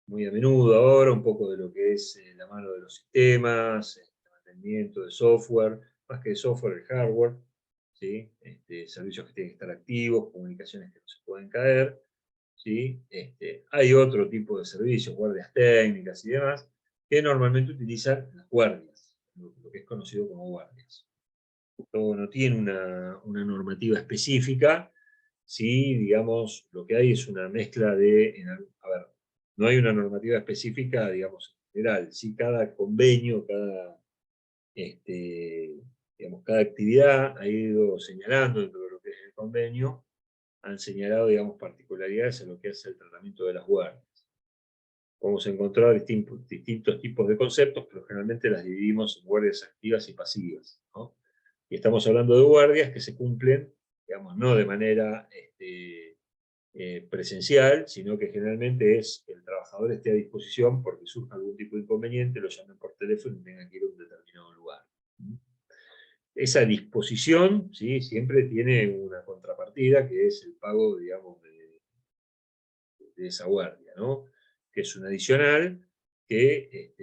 muy a menudo ahora, un poco de lo que es la mano de los sistemas, el mantenimiento de software, más que de software, el hardware, ¿sí? Servicios que tienen que estar activos, comunicaciones que no se pueden caer, ¿sí? Hay otro tipo de servicios, guardias técnicas y demás, que normalmente utilizan las guardias, lo que es conocido como guardias. Esto no tiene una normativa específica, sí, digamos, lo que hay es una mezcla a ver, no hay una normativa específica, digamos, en general, sí, cada convenio, digamos, cada actividad ha ido señalando dentro de lo que es el convenio, han señalado, digamos, particularidades en lo que es el tratamiento de las guardias. Podemos encontrar distintos tipos de conceptos, pero generalmente las dividimos en guardias activas y pasivas, ¿no? Y estamos hablando de guardias que se cumplen, digamos, no de manera presencial, sino que generalmente es que el trabajador esté a disposición porque surja algún tipo de inconveniente, lo llamen por teléfono y tengan que ir a un determinado lugar. Esa disposición, ¿sí? Siempre tiene una contrapartida, que es el pago, digamos, de esa guardia, ¿no? Que es un adicional que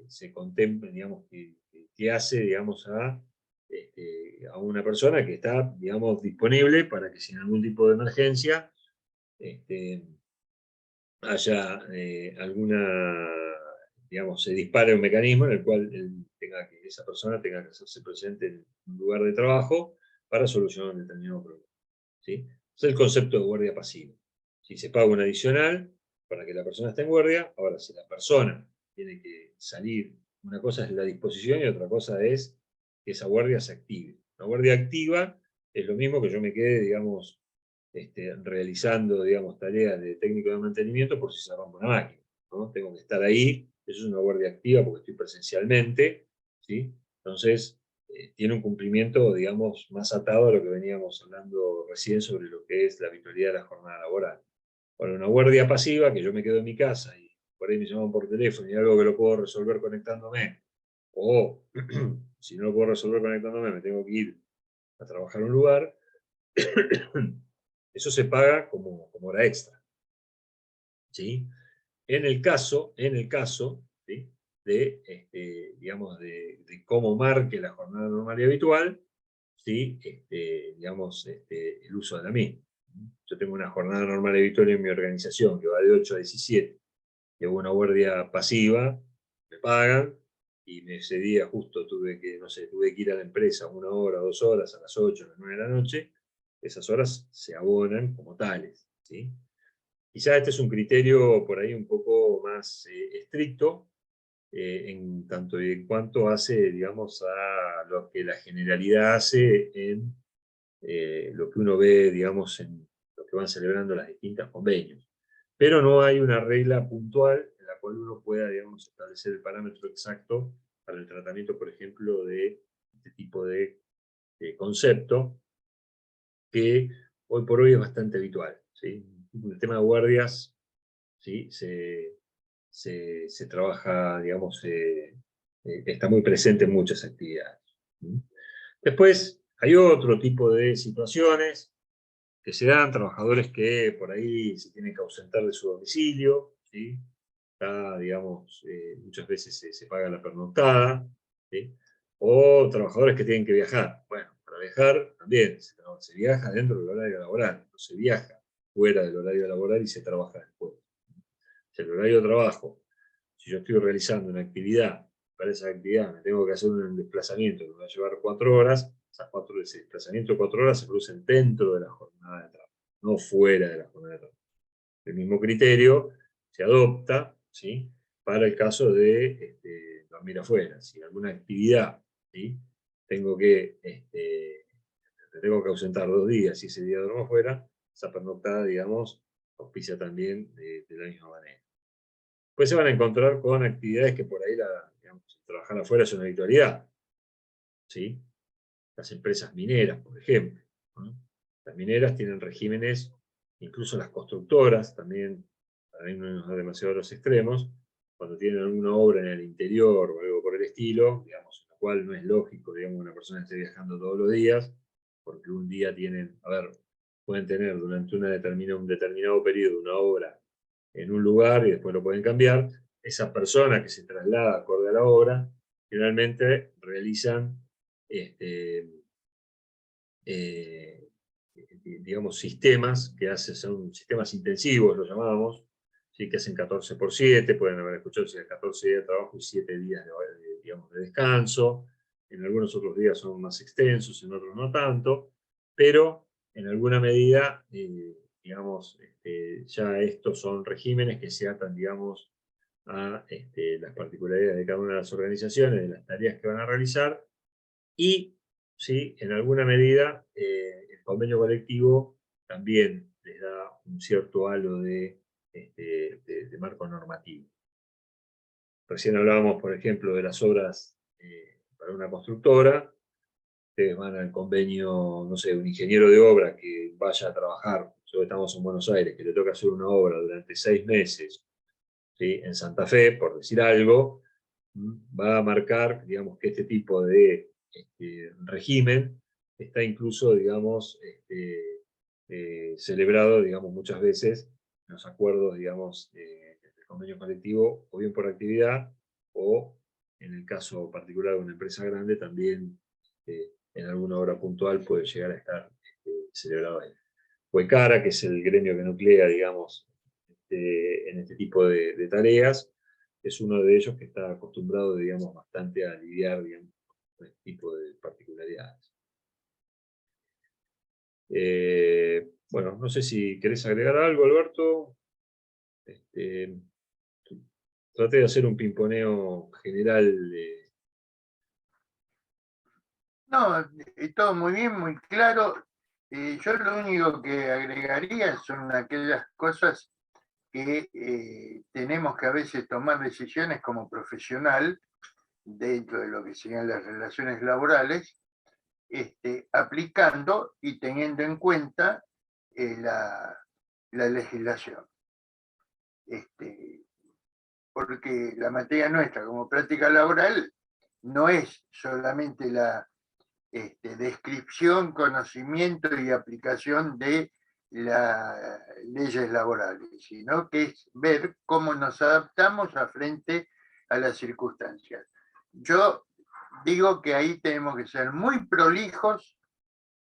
se contempla, digamos, que hace, digamos, a una persona que está, digamos, disponible para que si en algún tipo de emergencia haya alguna, digamos, se dispare un mecanismo en el cual esa persona tenga que hacerse presente en un lugar de trabajo para solucionar un determinado problema, ¿sí? Es el concepto de guardia pasiva. Si se paga un adicional para que la persona esté en guardia, ahora si la persona tiene que salir, una cosa es la disposición y otra cosa es que esa guardia se active. La guardia activa es lo mismo que yo me quede, digamos, realizando, digamos, tareas de técnico de mantenimiento por si se rompe una máquina, ¿no? Tengo que estar ahí, eso es una guardia activa porque estoy presencialmente, ¿sí? Entonces, tiene un cumplimiento, digamos, más atado a lo que veníamos hablando recién sobre lo que es la habitualidad de la jornada laboral. Bueno, una guardia pasiva, que yo me quedo en mi casa y por ahí me llaman por teléfono y algo que lo puedo resolver conectándome, o si no lo puedo resolver conectándome, me tengo que ir a trabajar a un lugar, eso se paga como hora extra, ¿sí? En el caso, ¿sí? Digamos, de cómo marque la jornada normal y habitual, ¿sí? Digamos, el uso de la misma. Yo tengo una jornada normal y habitual en mi organización que va de 8 a 17, y hago una guardia pasiva, me pagan, y ese día justo tuve que, no sé, tuve que ir a la empresa 1 hora, 2 horas, a las 8, a las 9 de la noche, esas horas se abonan como tales, ¿sí? Quizá este es un criterio por ahí un poco más estricto, en tanto y en cuanto hace, digamos, a lo que la generalidad hace en lo que uno ve, digamos, en lo que van celebrando las distintas convenios. Pero no hay una regla puntual en la cual uno pueda, digamos, establecer el parámetro exacto para el tratamiento, por ejemplo, de este tipo de concepto, que hoy por hoy es bastante habitual, ¿sí? El tema de guardias, ¿sí? Se trabaja, digamos, está muy presente en muchas actividades. Después, hay otro tipo de situaciones que se dan, trabajadores que por ahí se tienen que ausentar de su domicilio, ¿sí? Digamos, muchas veces se paga la pernoctada, ¿sí? O trabajadores que tienen que viajar. Bueno, para viajar también se viaja dentro del horario laboral, no se viaja fuera del horario laboral y se trabaja después. Si el horario de trabajo, si yo estoy realizando una actividad, para esa actividad me tengo que hacer un desplazamiento que me va a llevar 4 horas, ese desplazamiento de 4 horas se producen dentro de la jornada de trabajo, no fuera de la jornada de trabajo. El mismo criterio se adopta, ¿sí? Para el caso de dormir afuera. Si alguna actividad, ¿sí? Tengo que me tengo que ausentar 2 días y ese día duermo fuera, esa pernoctada, digamos, auspicia también de la misma manera. Pues se van a encontrar con actividades que por ahí, digamos, trabajar afuera es una habitualidad, ¿sí? Las empresas mineras, por ejemplo, ¿no? Las mineras tienen regímenes, incluso las constructoras también, para no irnos demasiado a los extremos, cuando tienen alguna obra en el interior o algo por el estilo, digamos, en lo cual no es lógico, digamos, una persona esté viajando todos los días, porque un día tienen, a ver, pueden tener durante un determinado periodo una obra en un lugar y después lo pueden cambiar. Esa persona que se traslada acorde a la obra, generalmente realizan eh, digamos, sistemas que son sistemas intensivos, lo llamamos, ¿sí? Que hacen 14x7, pueden haber escuchado si 14 días de trabajo y 7 días digamos, de descanso. En algunos otros días son más extensos, en otros no tanto, pero en alguna medida, digamos, ya estos son regímenes que se atan, digamos, a las particularidades de cada una de las organizaciones, de las tareas que van a realizar, y ¿sí? En alguna medida el convenio colectivo también les da un cierto halo de marco normativo. Recién hablábamos, por ejemplo, de las obras para una constructora. Ustedes van al convenio, no sé, un ingeniero de obra que vaya a trabajar, nosotros estamos en Buenos Aires, que le toca hacer una obra durante 6 meses, ¿sí? En Santa Fe, por decir algo, va a marcar, digamos, que este tipo de régimen está incluso, digamos, celebrado, digamos, muchas veces en los acuerdos, digamos, del convenio colectivo, o bien por actividad, o en el caso particular de una empresa grande, también en alguna hora puntual puede llegar a estar celebrado ahí. Huecara, que es el gremio que nuclea, digamos, en este tipo de tareas, es uno de ellos que está acostumbrado, digamos, bastante a lidiar, digamos, con este tipo de particularidades. Bueno, no sé si querés agregar algo, Alberto. Traté de hacer un pimponeo general de... No, todo muy bien, muy claro. Yo lo único que agregaría son aquellas cosas que tenemos que a veces tomar decisiones como profesional dentro de lo que serían las relaciones laborales, aplicando y teniendo en cuenta la legislación. Porque la materia nuestra como práctica laboral no es solamente la descripción, conocimiento y aplicación de las leyes laborales, sino que es ver cómo nos adaptamos frente a las circunstancias. Yo digo que ahí tenemos que ser muy prolijos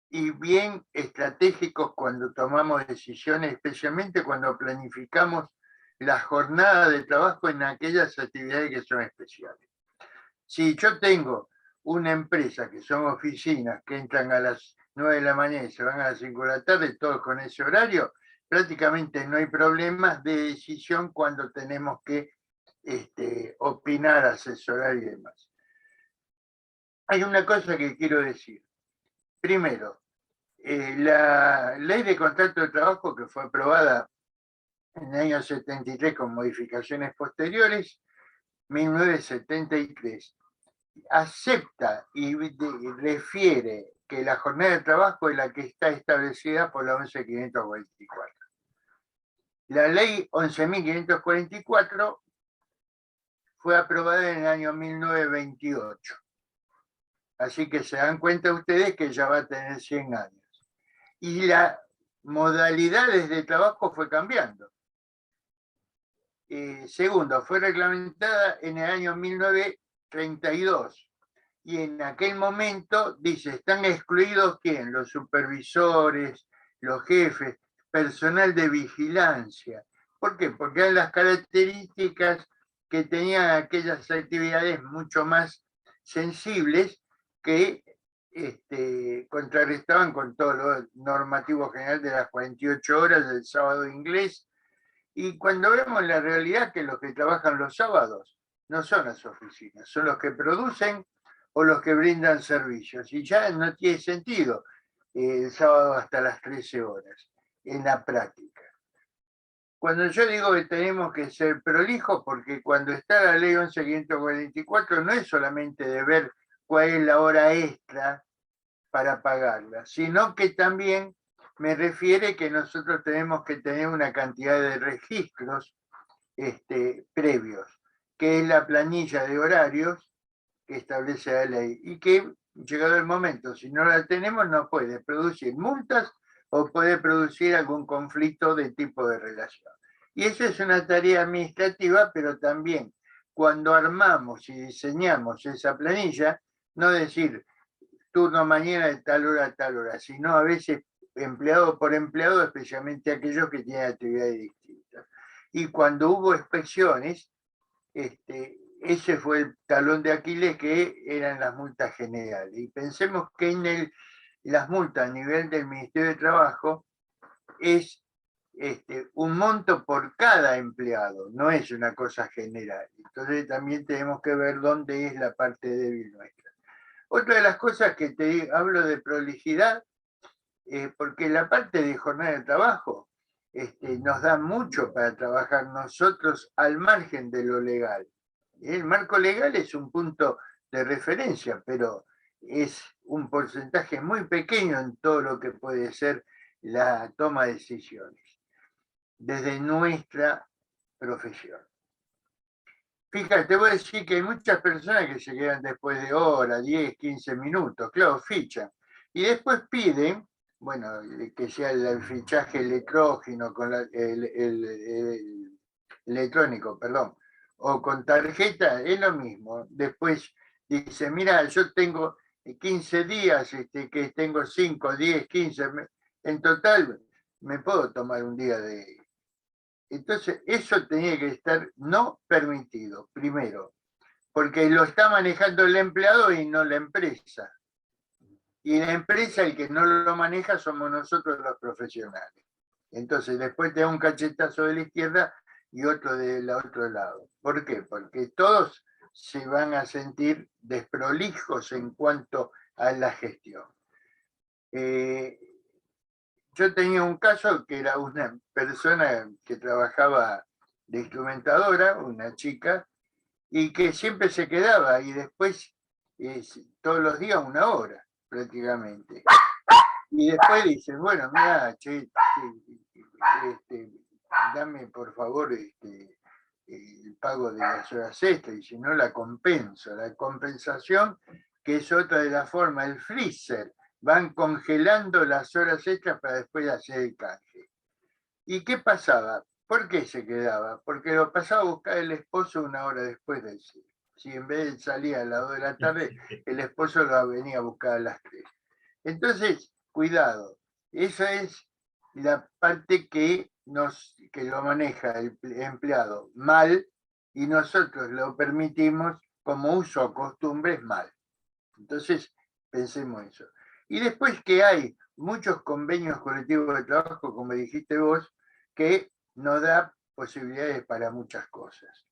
y bien estratégicos cuando tomamos decisiones, especialmente cuando planificamos la jornada de trabajo en aquellas actividades que son especiales. Si yo tengo una empresa que son oficinas que entran a las 9 de la mañana y se van a las 5 de la tarde, todos con ese horario, prácticamente no hay problemas de decisión cuando tenemos que opinar, asesorar y demás. Hay una cosa que quiero decir. Primero, la ley de contrato de trabajo que fue aprobada en el año 73 con modificaciones posteriores, 1973, acepta y refiere que la jornada de trabajo es la que está establecida por la 11.544. La ley 11.544 fue aprobada en el año 1928. Así que se dan cuenta ustedes que ya va a tener 100 años. Y las modalidades de trabajo fue cambiando. Segundo, fue reglamentada en el año 1932. Y en aquel momento dice, están excluidos ¿quién? Los supervisores, los jefes, personal de vigilancia. ¿Por qué? Porque eran las características que tenían aquellas actividades mucho más sensibles que contrarrestaban con todo lo normativo general de las 48 horas del sábado inglés. Y cuando vemos la realidad que los que trabajan los sábados no son las oficinas, son los que producen o los que brindan servicios. Y ya no tiene sentido el sábado hasta las 13 horas, en la práctica. Cuando yo digo que tenemos que ser prolijos, porque cuando está la ley 11.544 no es solamente de ver cuál es la hora extra para pagarla, sino que también me refiere que nosotros tenemos que tener una cantidad de registros previos, que es la planilla de horarios que establece la ley, y que, llegado el momento, si no la tenemos, no puede producir multas o puede producir algún conflicto de tipo de relación. Y eso es una tarea administrativa, pero también cuando armamos y diseñamos esa planilla, no decir turno mañana de tal hora a tal hora, sino a veces empleado por empleado, especialmente aquellos que tienen actividades distintas. Y cuando hubo inspecciones, ese fue el talón de Aquiles, que eran las multas generales. Y pensemos que las multas a nivel del Ministerio de Trabajo es un monto por cada empleado, no es una cosa general. Entonces también tenemos que ver dónde es la parte débil nuestra. Otra de las cosas que te hablo de prolijidad, porque la parte de jornada de trabajo nos da mucho para trabajar nosotros al margen de lo legal. El marco legal es un punto de referencia, pero es un porcentaje muy pequeño en todo lo que puede ser la toma de decisiones desde nuestra profesión. Fíjate, te voy a decir que hay muchas personas que se quedan después de horas, 10, 15 minutos, claro, fichan. Y después piden, bueno, que sea el fichaje electrógeno, el electrónico, perdón, o con tarjeta, es lo mismo. Después dice, mira, yo tengo 15 días, que tengo 5, 10, 15, en total me puedo tomar un día de... Entonces, eso tenía que estar no permitido, primero, porque lo está manejando el empleado y no la empresa. Y la empresa, el que no lo maneja, somos nosotros los profesionales. Entonces, después te da un cachetazo de la izquierda y otro del otro lado. ¿Por qué? Porque todos se van a sentir desprolijos en cuanto a la gestión. Yo tenía un caso que era una persona que trabajaba de instrumentadora, una chica, y que siempre se quedaba y después todos los días 1 hora prácticamente. Y después dice, bueno, mira, che, dame por favor el pago de las horas extras, y si no la compenso. La compensación, que es otra de las formas, el freezer, van congelando las horas extras para después hacer el canje. ¿Y qué pasaba? ¿Por qué se quedaba? Porque lo pasaba a buscar el esposo 1 hora después del cine. Si en vez de salir a las 2 de la tarde, el esposo lo venía a buscar a las 3. Entonces, cuidado, esa es la parte que lo maneja el empleado mal, y nosotros lo permitimos como uso o costumbre mal. Entonces, pensemos eso. Y después que hay muchos convenios colectivos de trabajo, como dijiste vos, que nos da posibilidades para muchas cosas.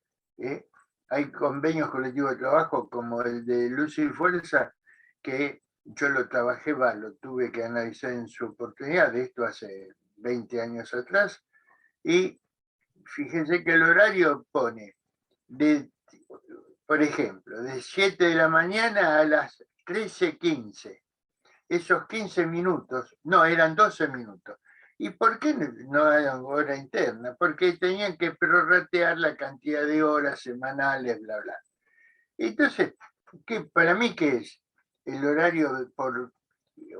Hay convenios colectivos de trabajo como el de Luz y Fuerza, que yo lo trabajé, lo tuve que analizar en su oportunidad, de esto hace 20 años atrás, y fíjense que el horario pone, por ejemplo, de 7 de la mañana a las 13:15. Esos 15 minutos, no, eran 12 minutos. ¿Y por qué no eran hora interna? Porque tenían que prorratear la cantidad de horas semanales, bla, bla. Entonces, para mí, ¿qué es? ¿El horario por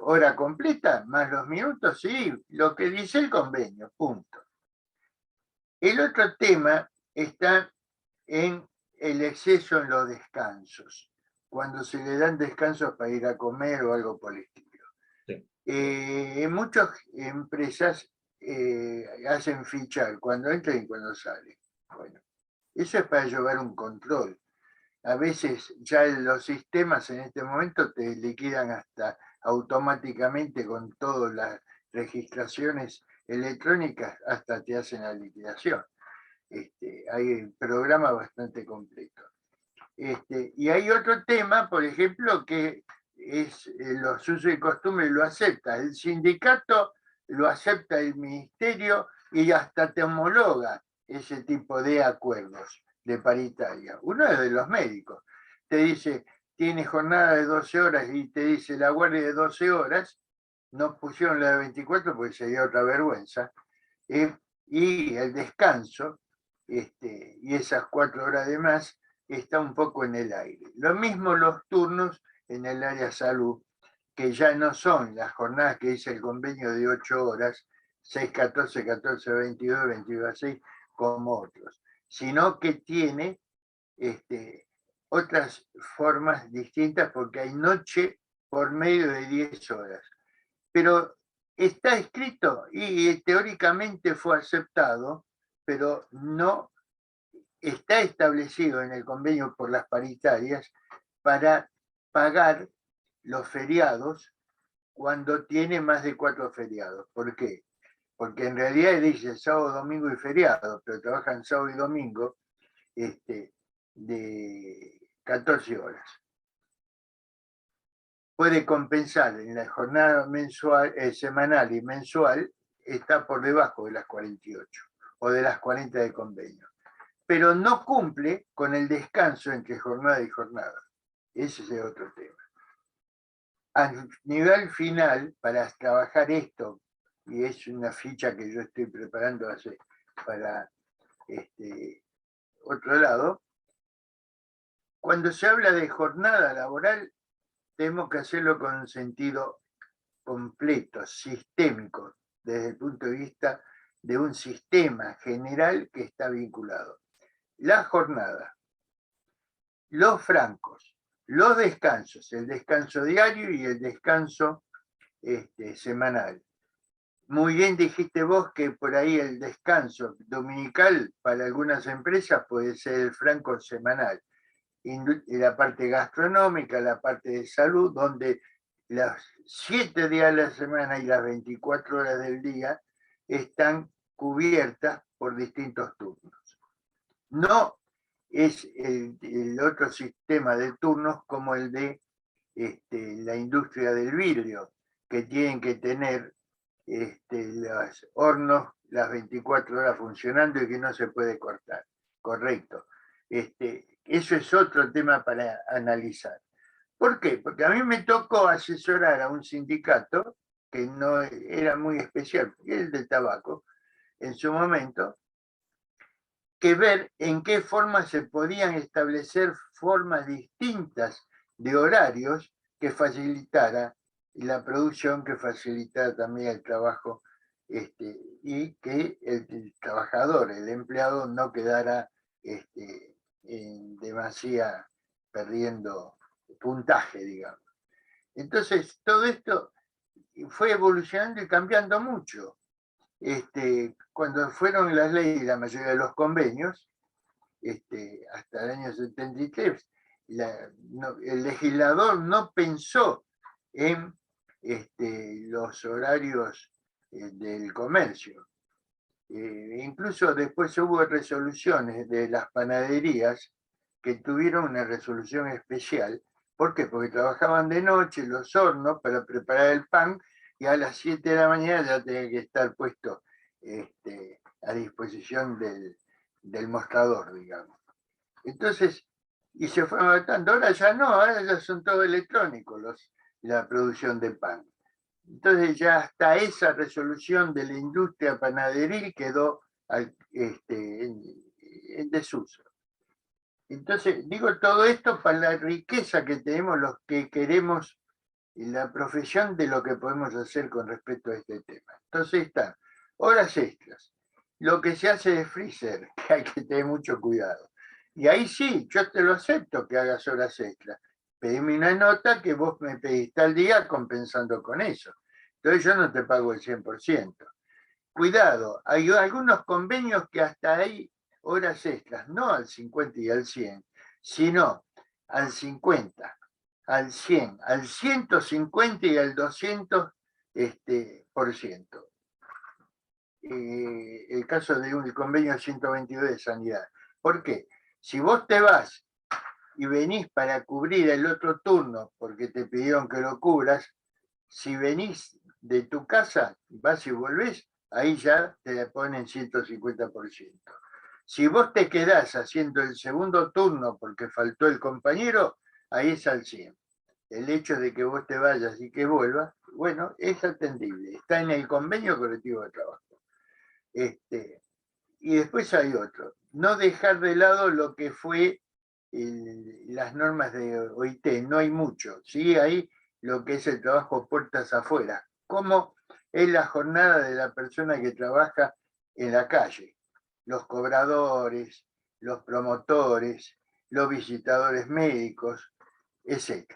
hora completa más los minutos? Sí, lo que dice el convenio, punto. El otro tema está en el exceso en los descansos, cuando se le dan descansos para ir a comer o algo por el estilo. Sí. En muchas empresas hacen fichar cuando entran y cuando salen. Bueno, eso es para llevar un control. A veces ya los sistemas en este momento te liquidan hasta automáticamente con todas las registraciones electrónicas, hasta te hacen la liquidación. Hay programas bastante completos. Y hay otro tema, por ejemplo, que los usos y costumbres lo acepta el sindicato, lo acepta el ministerio y hasta te homologa ese tipo de acuerdos de paritaria. Uno es de los médicos. Te dice, tiene jornada de 12 horas y te dice la guardia de 12 horas, no pusieron la de 24 porque sería otra vergüenza. Y el descanso, y esas 4 horas de más, está un poco en el aire. Lo mismo los turnos en el área salud, que ya no son las jornadas que dice el convenio de 8 horas, 6-14, 14-22, 22-6, como otros, sino que tiene otras formas distintas porque hay noche por medio de 10 horas. Pero está escrito y teóricamente fue aceptado, pero no está establecido en el convenio por las paritarias para pagar los feriados cuando tiene más de 4 feriados. ¿Por qué? Porque en realidad dice sábado, domingo y feriado, pero trabajan sábado y domingo de 14 horas. Puede compensar en la jornada mensual, semanal y mensual, está por debajo de las 48 o de las 40 de convenio. Pero no cumple con el descanso entre jornada y jornada. Ese es otro tema. A nivel final, para trabajar esto, y es una ficha que yo estoy preparando para otro lado, cuando se habla de jornada laboral, tenemos que hacerlo con un sentido completo, sistémico, desde el punto de vista de un sistema general que está vinculado. La jornada, los francos, los descansos, el descanso diario y el descanso semanal. Muy bien dijiste vos que por ahí el descanso dominical para algunas empresas puede ser el franco semanal. La parte gastronómica, la parte de salud, donde los 7 días de la semana y las 24 horas del día están cubiertas por distintos turnos. No es el otro sistema de turnos como el de la industria del vidrio, que tienen que tener los hornos las 24 horas funcionando y que no se puede cortar. Correcto. Eso es otro tema para analizar. ¿Por qué? Porque a mí me tocó asesorar a un sindicato que no era muy especial, porque es el del tabaco, en su momento, que ver en qué forma se podían establecer formas distintas de horarios que facilitara la producción, que facilitara también el trabajo y que el trabajador, el empleado, no quedara en demasía perdiendo puntaje, digamos. Entonces, todo esto fue evolucionando y cambiando mucho. Cuando fueron las leyes, la mayoría de los convenios, hasta el año 73, el legislador no pensó en los horarios del comercio. Incluso después hubo resoluciones de las panaderías que tuvieron una resolución especial. ¿Por qué? Porque trabajaban de noche los hornos para preparar el pan y a las 7 de la mañana ya tenía que estar puesto a disposición del mostrador, digamos. Entonces, y se fue adaptando. Ahora ya no, ahora ya son todo electrónicos la producción de pan. Entonces ya hasta esa resolución de la industria panaderil quedó en desuso. Entonces, digo todo esto para la riqueza que tenemos los que queremos la profesión de lo que podemos hacer con respecto a este tema. Entonces están horas extras, lo que se hace de freezer, que hay que tener mucho cuidado. Y ahí sí, yo te lo acepto que hagas horas extras. Pedime una nota que vos me pediste al día compensando con eso. Entonces yo no te pago el 100%. Cuidado, hay algunos convenios que hasta hay horas extras, no al 50 y al 100, sino al 50, al 100, al 150 y al 200%. El caso de un convenio 122 de sanidad. ¿Por qué? Si vos te vas y venís para cubrir el otro turno, porque te pidieron que lo cubras, si venís de tu casa, vas y volvés, ahí ya te la ponen 150%. Si vos te quedás haciendo el segundo turno porque faltó el compañero, ahí es al 100. El hecho de que vos te vayas y que vuelvas, bueno, es atendible. Está en el convenio colectivo de trabajo. Y después hay otro. No dejar de lado lo que fue las normas de OIT. No hay mucho. ¿Sí? Hay lo que es el trabajo puertas afuera. ¿Cómo es la jornada de la persona que trabaja en la calle? Los cobradores, los promotores, los visitadores médicos, etc.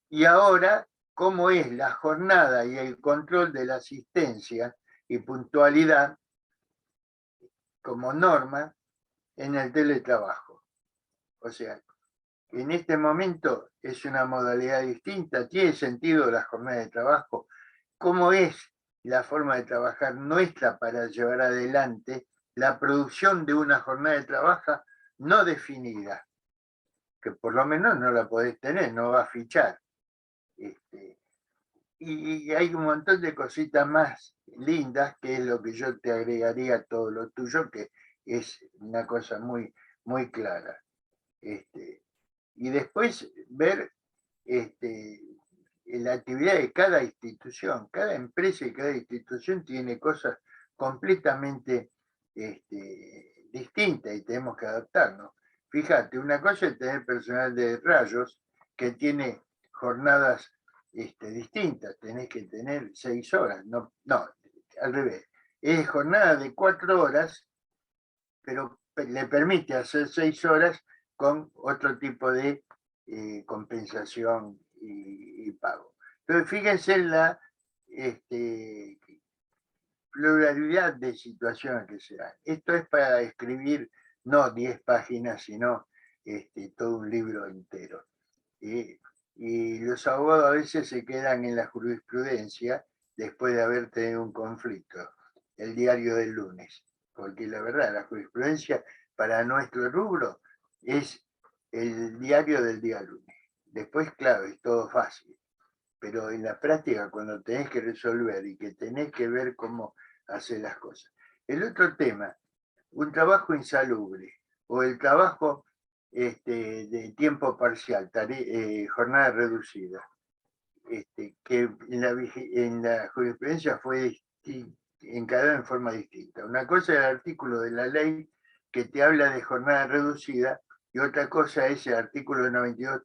Y ahora, ¿cómo es la jornada y el control de la asistencia y puntualidad como norma en el teletrabajo? O sea, en este momento es una modalidad distinta, tiene sentido la jornada de trabajo, cómo es la forma de trabajar nuestra para llevar adelante la producción de una jornada de trabajo no definida, que por lo menos no la podés tener, no va a fichar. Y hay un montón de cositas más lindas, que es lo que yo te agregaría a todo lo tuyo, que es una cosa muy, muy clara. Y después ver la actividad de cada institución. Cada empresa y cada institución tiene cosas completamente distintas y tenemos que adaptarnos. Fíjate, una cosa es tener personal de rayos que tiene jornadas distintas, tenés que tener 6 horas, no, al revés. Es jornada de 4 horas, pero le permite hacer 6 horas con otro tipo de compensación y pago. Entonces, fíjense en la pluralidad de situaciones que se dan. Esto es para escribir no 10 páginas, sino todo un libro entero. Y los abogados a veces se quedan en la jurisprudencia después de haber tenido un conflicto, el diario del lunes, porque la verdad, la jurisprudencia para nuestro rubro es el diario del día lunes. Después, claro, es todo fácil, pero en la práctica, cuando tenés que resolver y que tenés que ver cómo hacer las cosas. El otro tema, un trabajo insalubre o el trabajo de tiempo parcial, jornada reducida, que en la jurisprudencia fue encarada en forma distinta. Una cosa es el artículo de la ley que te habla de jornada reducida y otra cosa es el artículo 92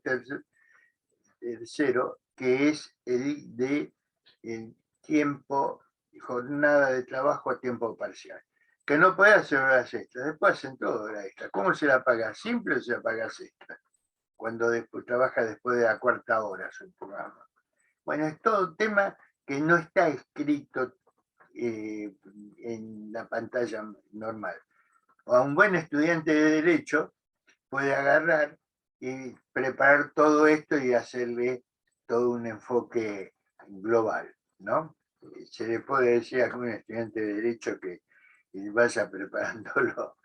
tercero, que es el de el tiempo, jornada de trabajo a tiempo parcial. Que no puede hacer horas extras, después hacen todo horas extras. ¿Cómo se la paga? ¿Simple o se la paga extra? Cuando después, trabaja después de la cuarta hora, supongamos. Bueno, es todo un tema que no está escrito en la pantalla normal. O a un buen estudiante de Derecho puede agarrar y preparar todo esto y hacerle todo un enfoque global, ¿no? Se le puede decir a algún estudiante de Derecho que vaya preparándolo.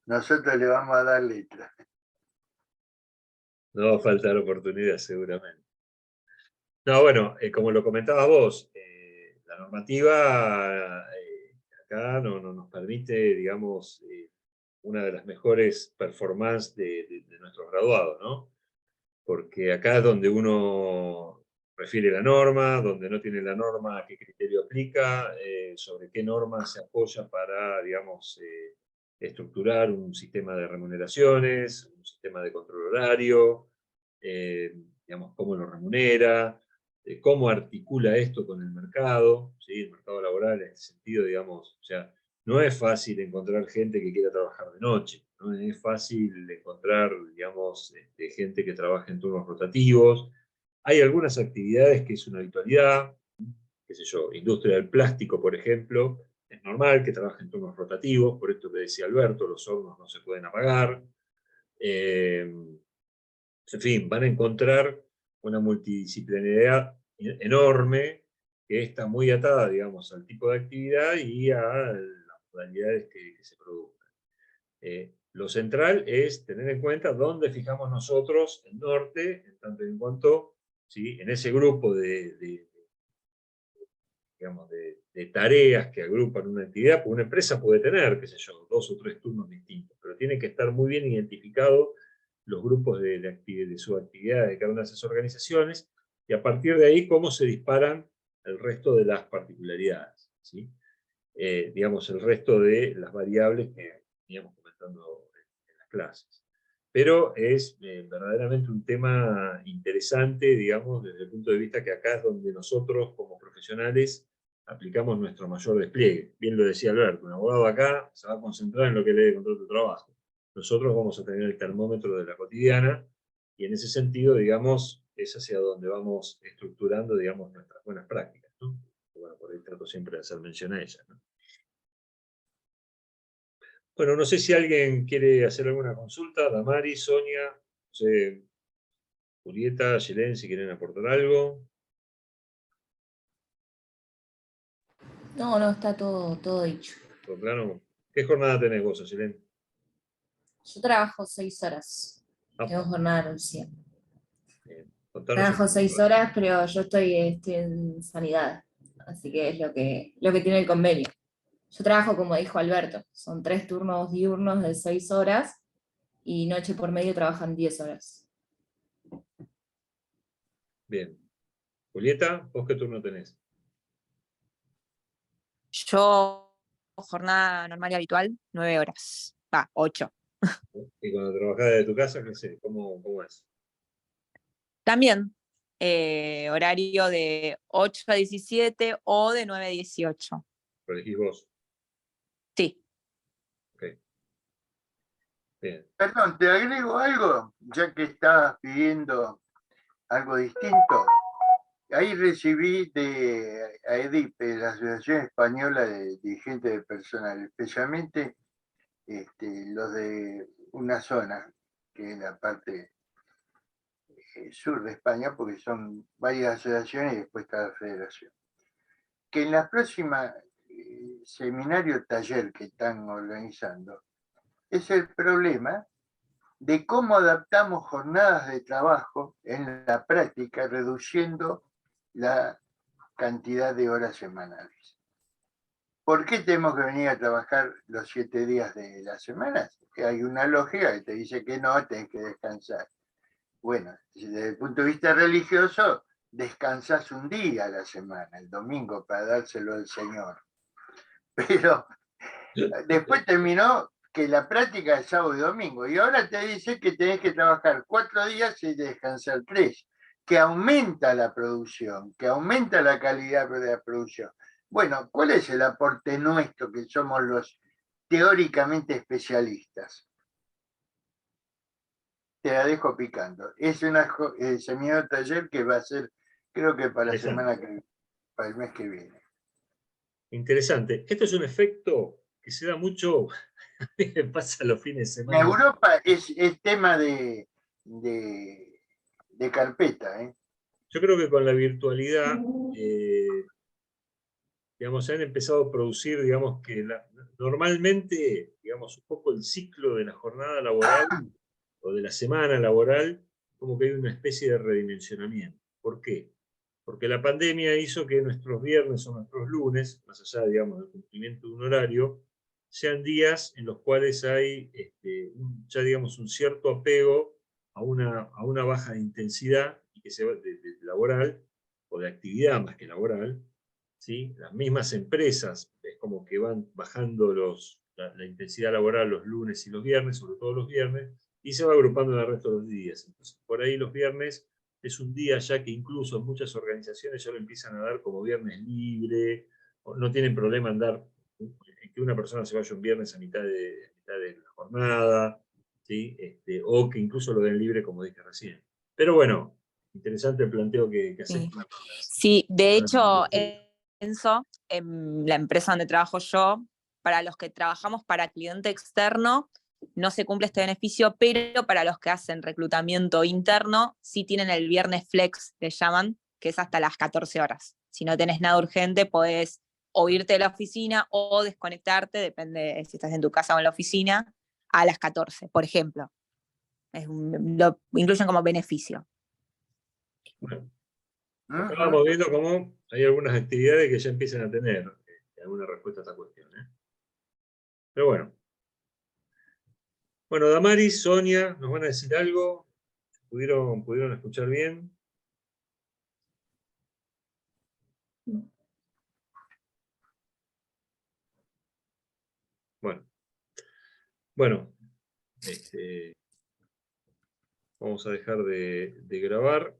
Nosotros le vamos a dar letras. No va a faltar oportunidad, seguramente. No, bueno, como lo comentabas vos, la normativa acá no nos permite, digamos, una de las mejores performances de nuestros graduados, ¿no? Porque acá es donde uno refiere la norma, donde no tiene la norma, qué criterio aplica, sobre qué norma se apoya para, digamos, estructurar un sistema de remuneraciones, un sistema de control horario, digamos, cómo lo remunera, cómo articula esto con el mercado, ¿sí? El mercado laboral en el sentido, digamos, o sea, no es fácil encontrar gente que quiera trabajar de noche, no es fácil encontrar, digamos, gente que trabaje en turnos rotativos. Hay algunas actividades que es una habitualidad, qué sé yo, industria del plástico, por ejemplo, es normal que trabaje en turnos rotativos, por esto que decía Alberto, los hornos no se pueden apagar. En fin, van a encontrar una multidisciplinariedad enorme que está muy atada, digamos, al tipo de actividad y a las modalidades que se produzcan. lo central es tener en cuenta dónde fijamos nosotros el norte, en tanto y en cuanto, ¿sí?, en ese grupo digamos, de tareas que agrupan una actividad, porque una empresa puede tener, qué sé yo, 2 o 3 turnos distintos, pero tiene que estar muy bien identificado los grupos de su actividad de cada una de esas organizaciones, y a partir de ahí cómo se disparan el resto de las particularidades, ¿sí? Digamos, el resto de las variables que veníamos comentando en las clases. Pero es verdaderamente un tema interesante, digamos, desde el punto de vista que acá es donde nosotros, como profesionales, aplicamos nuestro mayor despliegue. Bien lo decía Alberto, un abogado acá se va a concentrar en lo que lee de contrato de trabajo. Nosotros vamos a tener el termómetro de la cotidiana, y en ese sentido, digamos, es hacia donde vamos estructurando, digamos, nuestras buenas prácticas, ¿no? Bueno, por ahí trato siempre de hacer mención a ellas, ¿no? Bueno, no sé si alguien quiere hacer alguna consulta, Damari, Sonia, no sé, Julieta, Yelén, si quieren aportar algo. No, no, está todo dicho. ¿Todo claro? ¿Qué jornada tenés vos, Yelén? Yo trabajo 6 horas. Tengo Apa, jornada reducida. contanos un Trabajo poquito. 6 horas, pero yo estoy en sanidad. Así que es lo que tiene el convenio. Yo trabajo, como dijo Alberto, son 3 turnos diurnos de 6 horas y noche por medio trabajan 10 horas. Bien. Julieta, ¿vos qué turno tenés? Yo, jornada normal y habitual, 9 horas. 8. Y cuando trabajás desde tu casa, qué sé, ¿cómo es? También, horario de 8 a 17 o de 9 a 18. ¿Lo elegís vos? Sí. Ok. Bien. Perdón, te agrego algo, ya que estabas pidiendo algo distinto. Ahí recibí de AEDIPE, la Asociación Española de Dirigentes de Personal, especialmente los de una zona, que es la parte sur de España, porque son varias asociaciones y después cada federación. Que en la próxima seminario taller que están organizando, es el problema de cómo adaptamos jornadas de trabajo en la práctica, reduciendo la cantidad de horas semanales. ¿Por qué tenemos que venir a trabajar los 7 días de la semana? Que hay una lógica que te dice que no, tenés que descansar. Bueno, desde el punto de vista religioso, descansas un día a la semana, el domingo, para dárselo al Señor. Pero después terminó que la práctica es sábado y domingo, y ahora te dice que tenés que trabajar 4 días y descansar 3, que aumenta la producción, que aumenta la calidad de la producción. Bueno, ¿cuál es el aporte nuestro, que somos los teóricamente especialistas? Te la dejo picando. Es una seminario taller que va a ser, creo que para para el mes que viene. Interesante. Esto es un efecto que se da mucho, a mí me pasa los fines de En semana. Europa es tema de carpeta, ¿eh? Yo creo que con la virtualidad, digamos, se han empezado a producir, digamos, que normalmente, digamos, un poco el ciclo de la jornada laboral o de la semana laboral, como que hay una especie de redimensionamiento. ¿Por qué? Porque la pandemia hizo que nuestros viernes o nuestros lunes, más allá, digamos, del cumplimiento de un horario, sean días en los cuales hay ya, digamos, un cierto apego a una baja de intensidad y que de laboral, o de actividad más que laboral, ¿sí? Las mismas empresas es como que van bajando la intensidad laboral los lunes y los viernes, sobre todo los viernes, y se va agrupando en el resto de los días. Entonces, por ahí los viernes es un día ya que incluso en muchas organizaciones ya lo empiezan a dar como viernes libre, o no tienen problema en dar en que una persona se vaya un viernes a mitad de la jornada, ¿sí? O que incluso lo den libre, como dije recién. Pero bueno, interesante el planteo que haces. Sí. Sí, de hecho, Enzo, en la empresa donde trabajo yo, para los que trabajamos para cliente externo, no se cumple este beneficio, pero para los que hacen reclutamiento interno, sí tienen el viernes flex, le llaman, que es hasta las 14 horas. Si no tenés nada urgente, podés o irte de la oficina o desconectarte, depende de si estás en tu casa o en la oficina, a las 14, por ejemplo. Lo incluyen como beneficio. Bueno, Ujú. estábamos viendo cómo hay algunas actividades que ya empiezan a tener alguna respuesta a esta cuestión. Pero bueno. Bueno, Damaris, Sonia, ¿nos van a decir algo? ¿Pudieron escuchar bien? Bueno, vamos a dejar de grabar.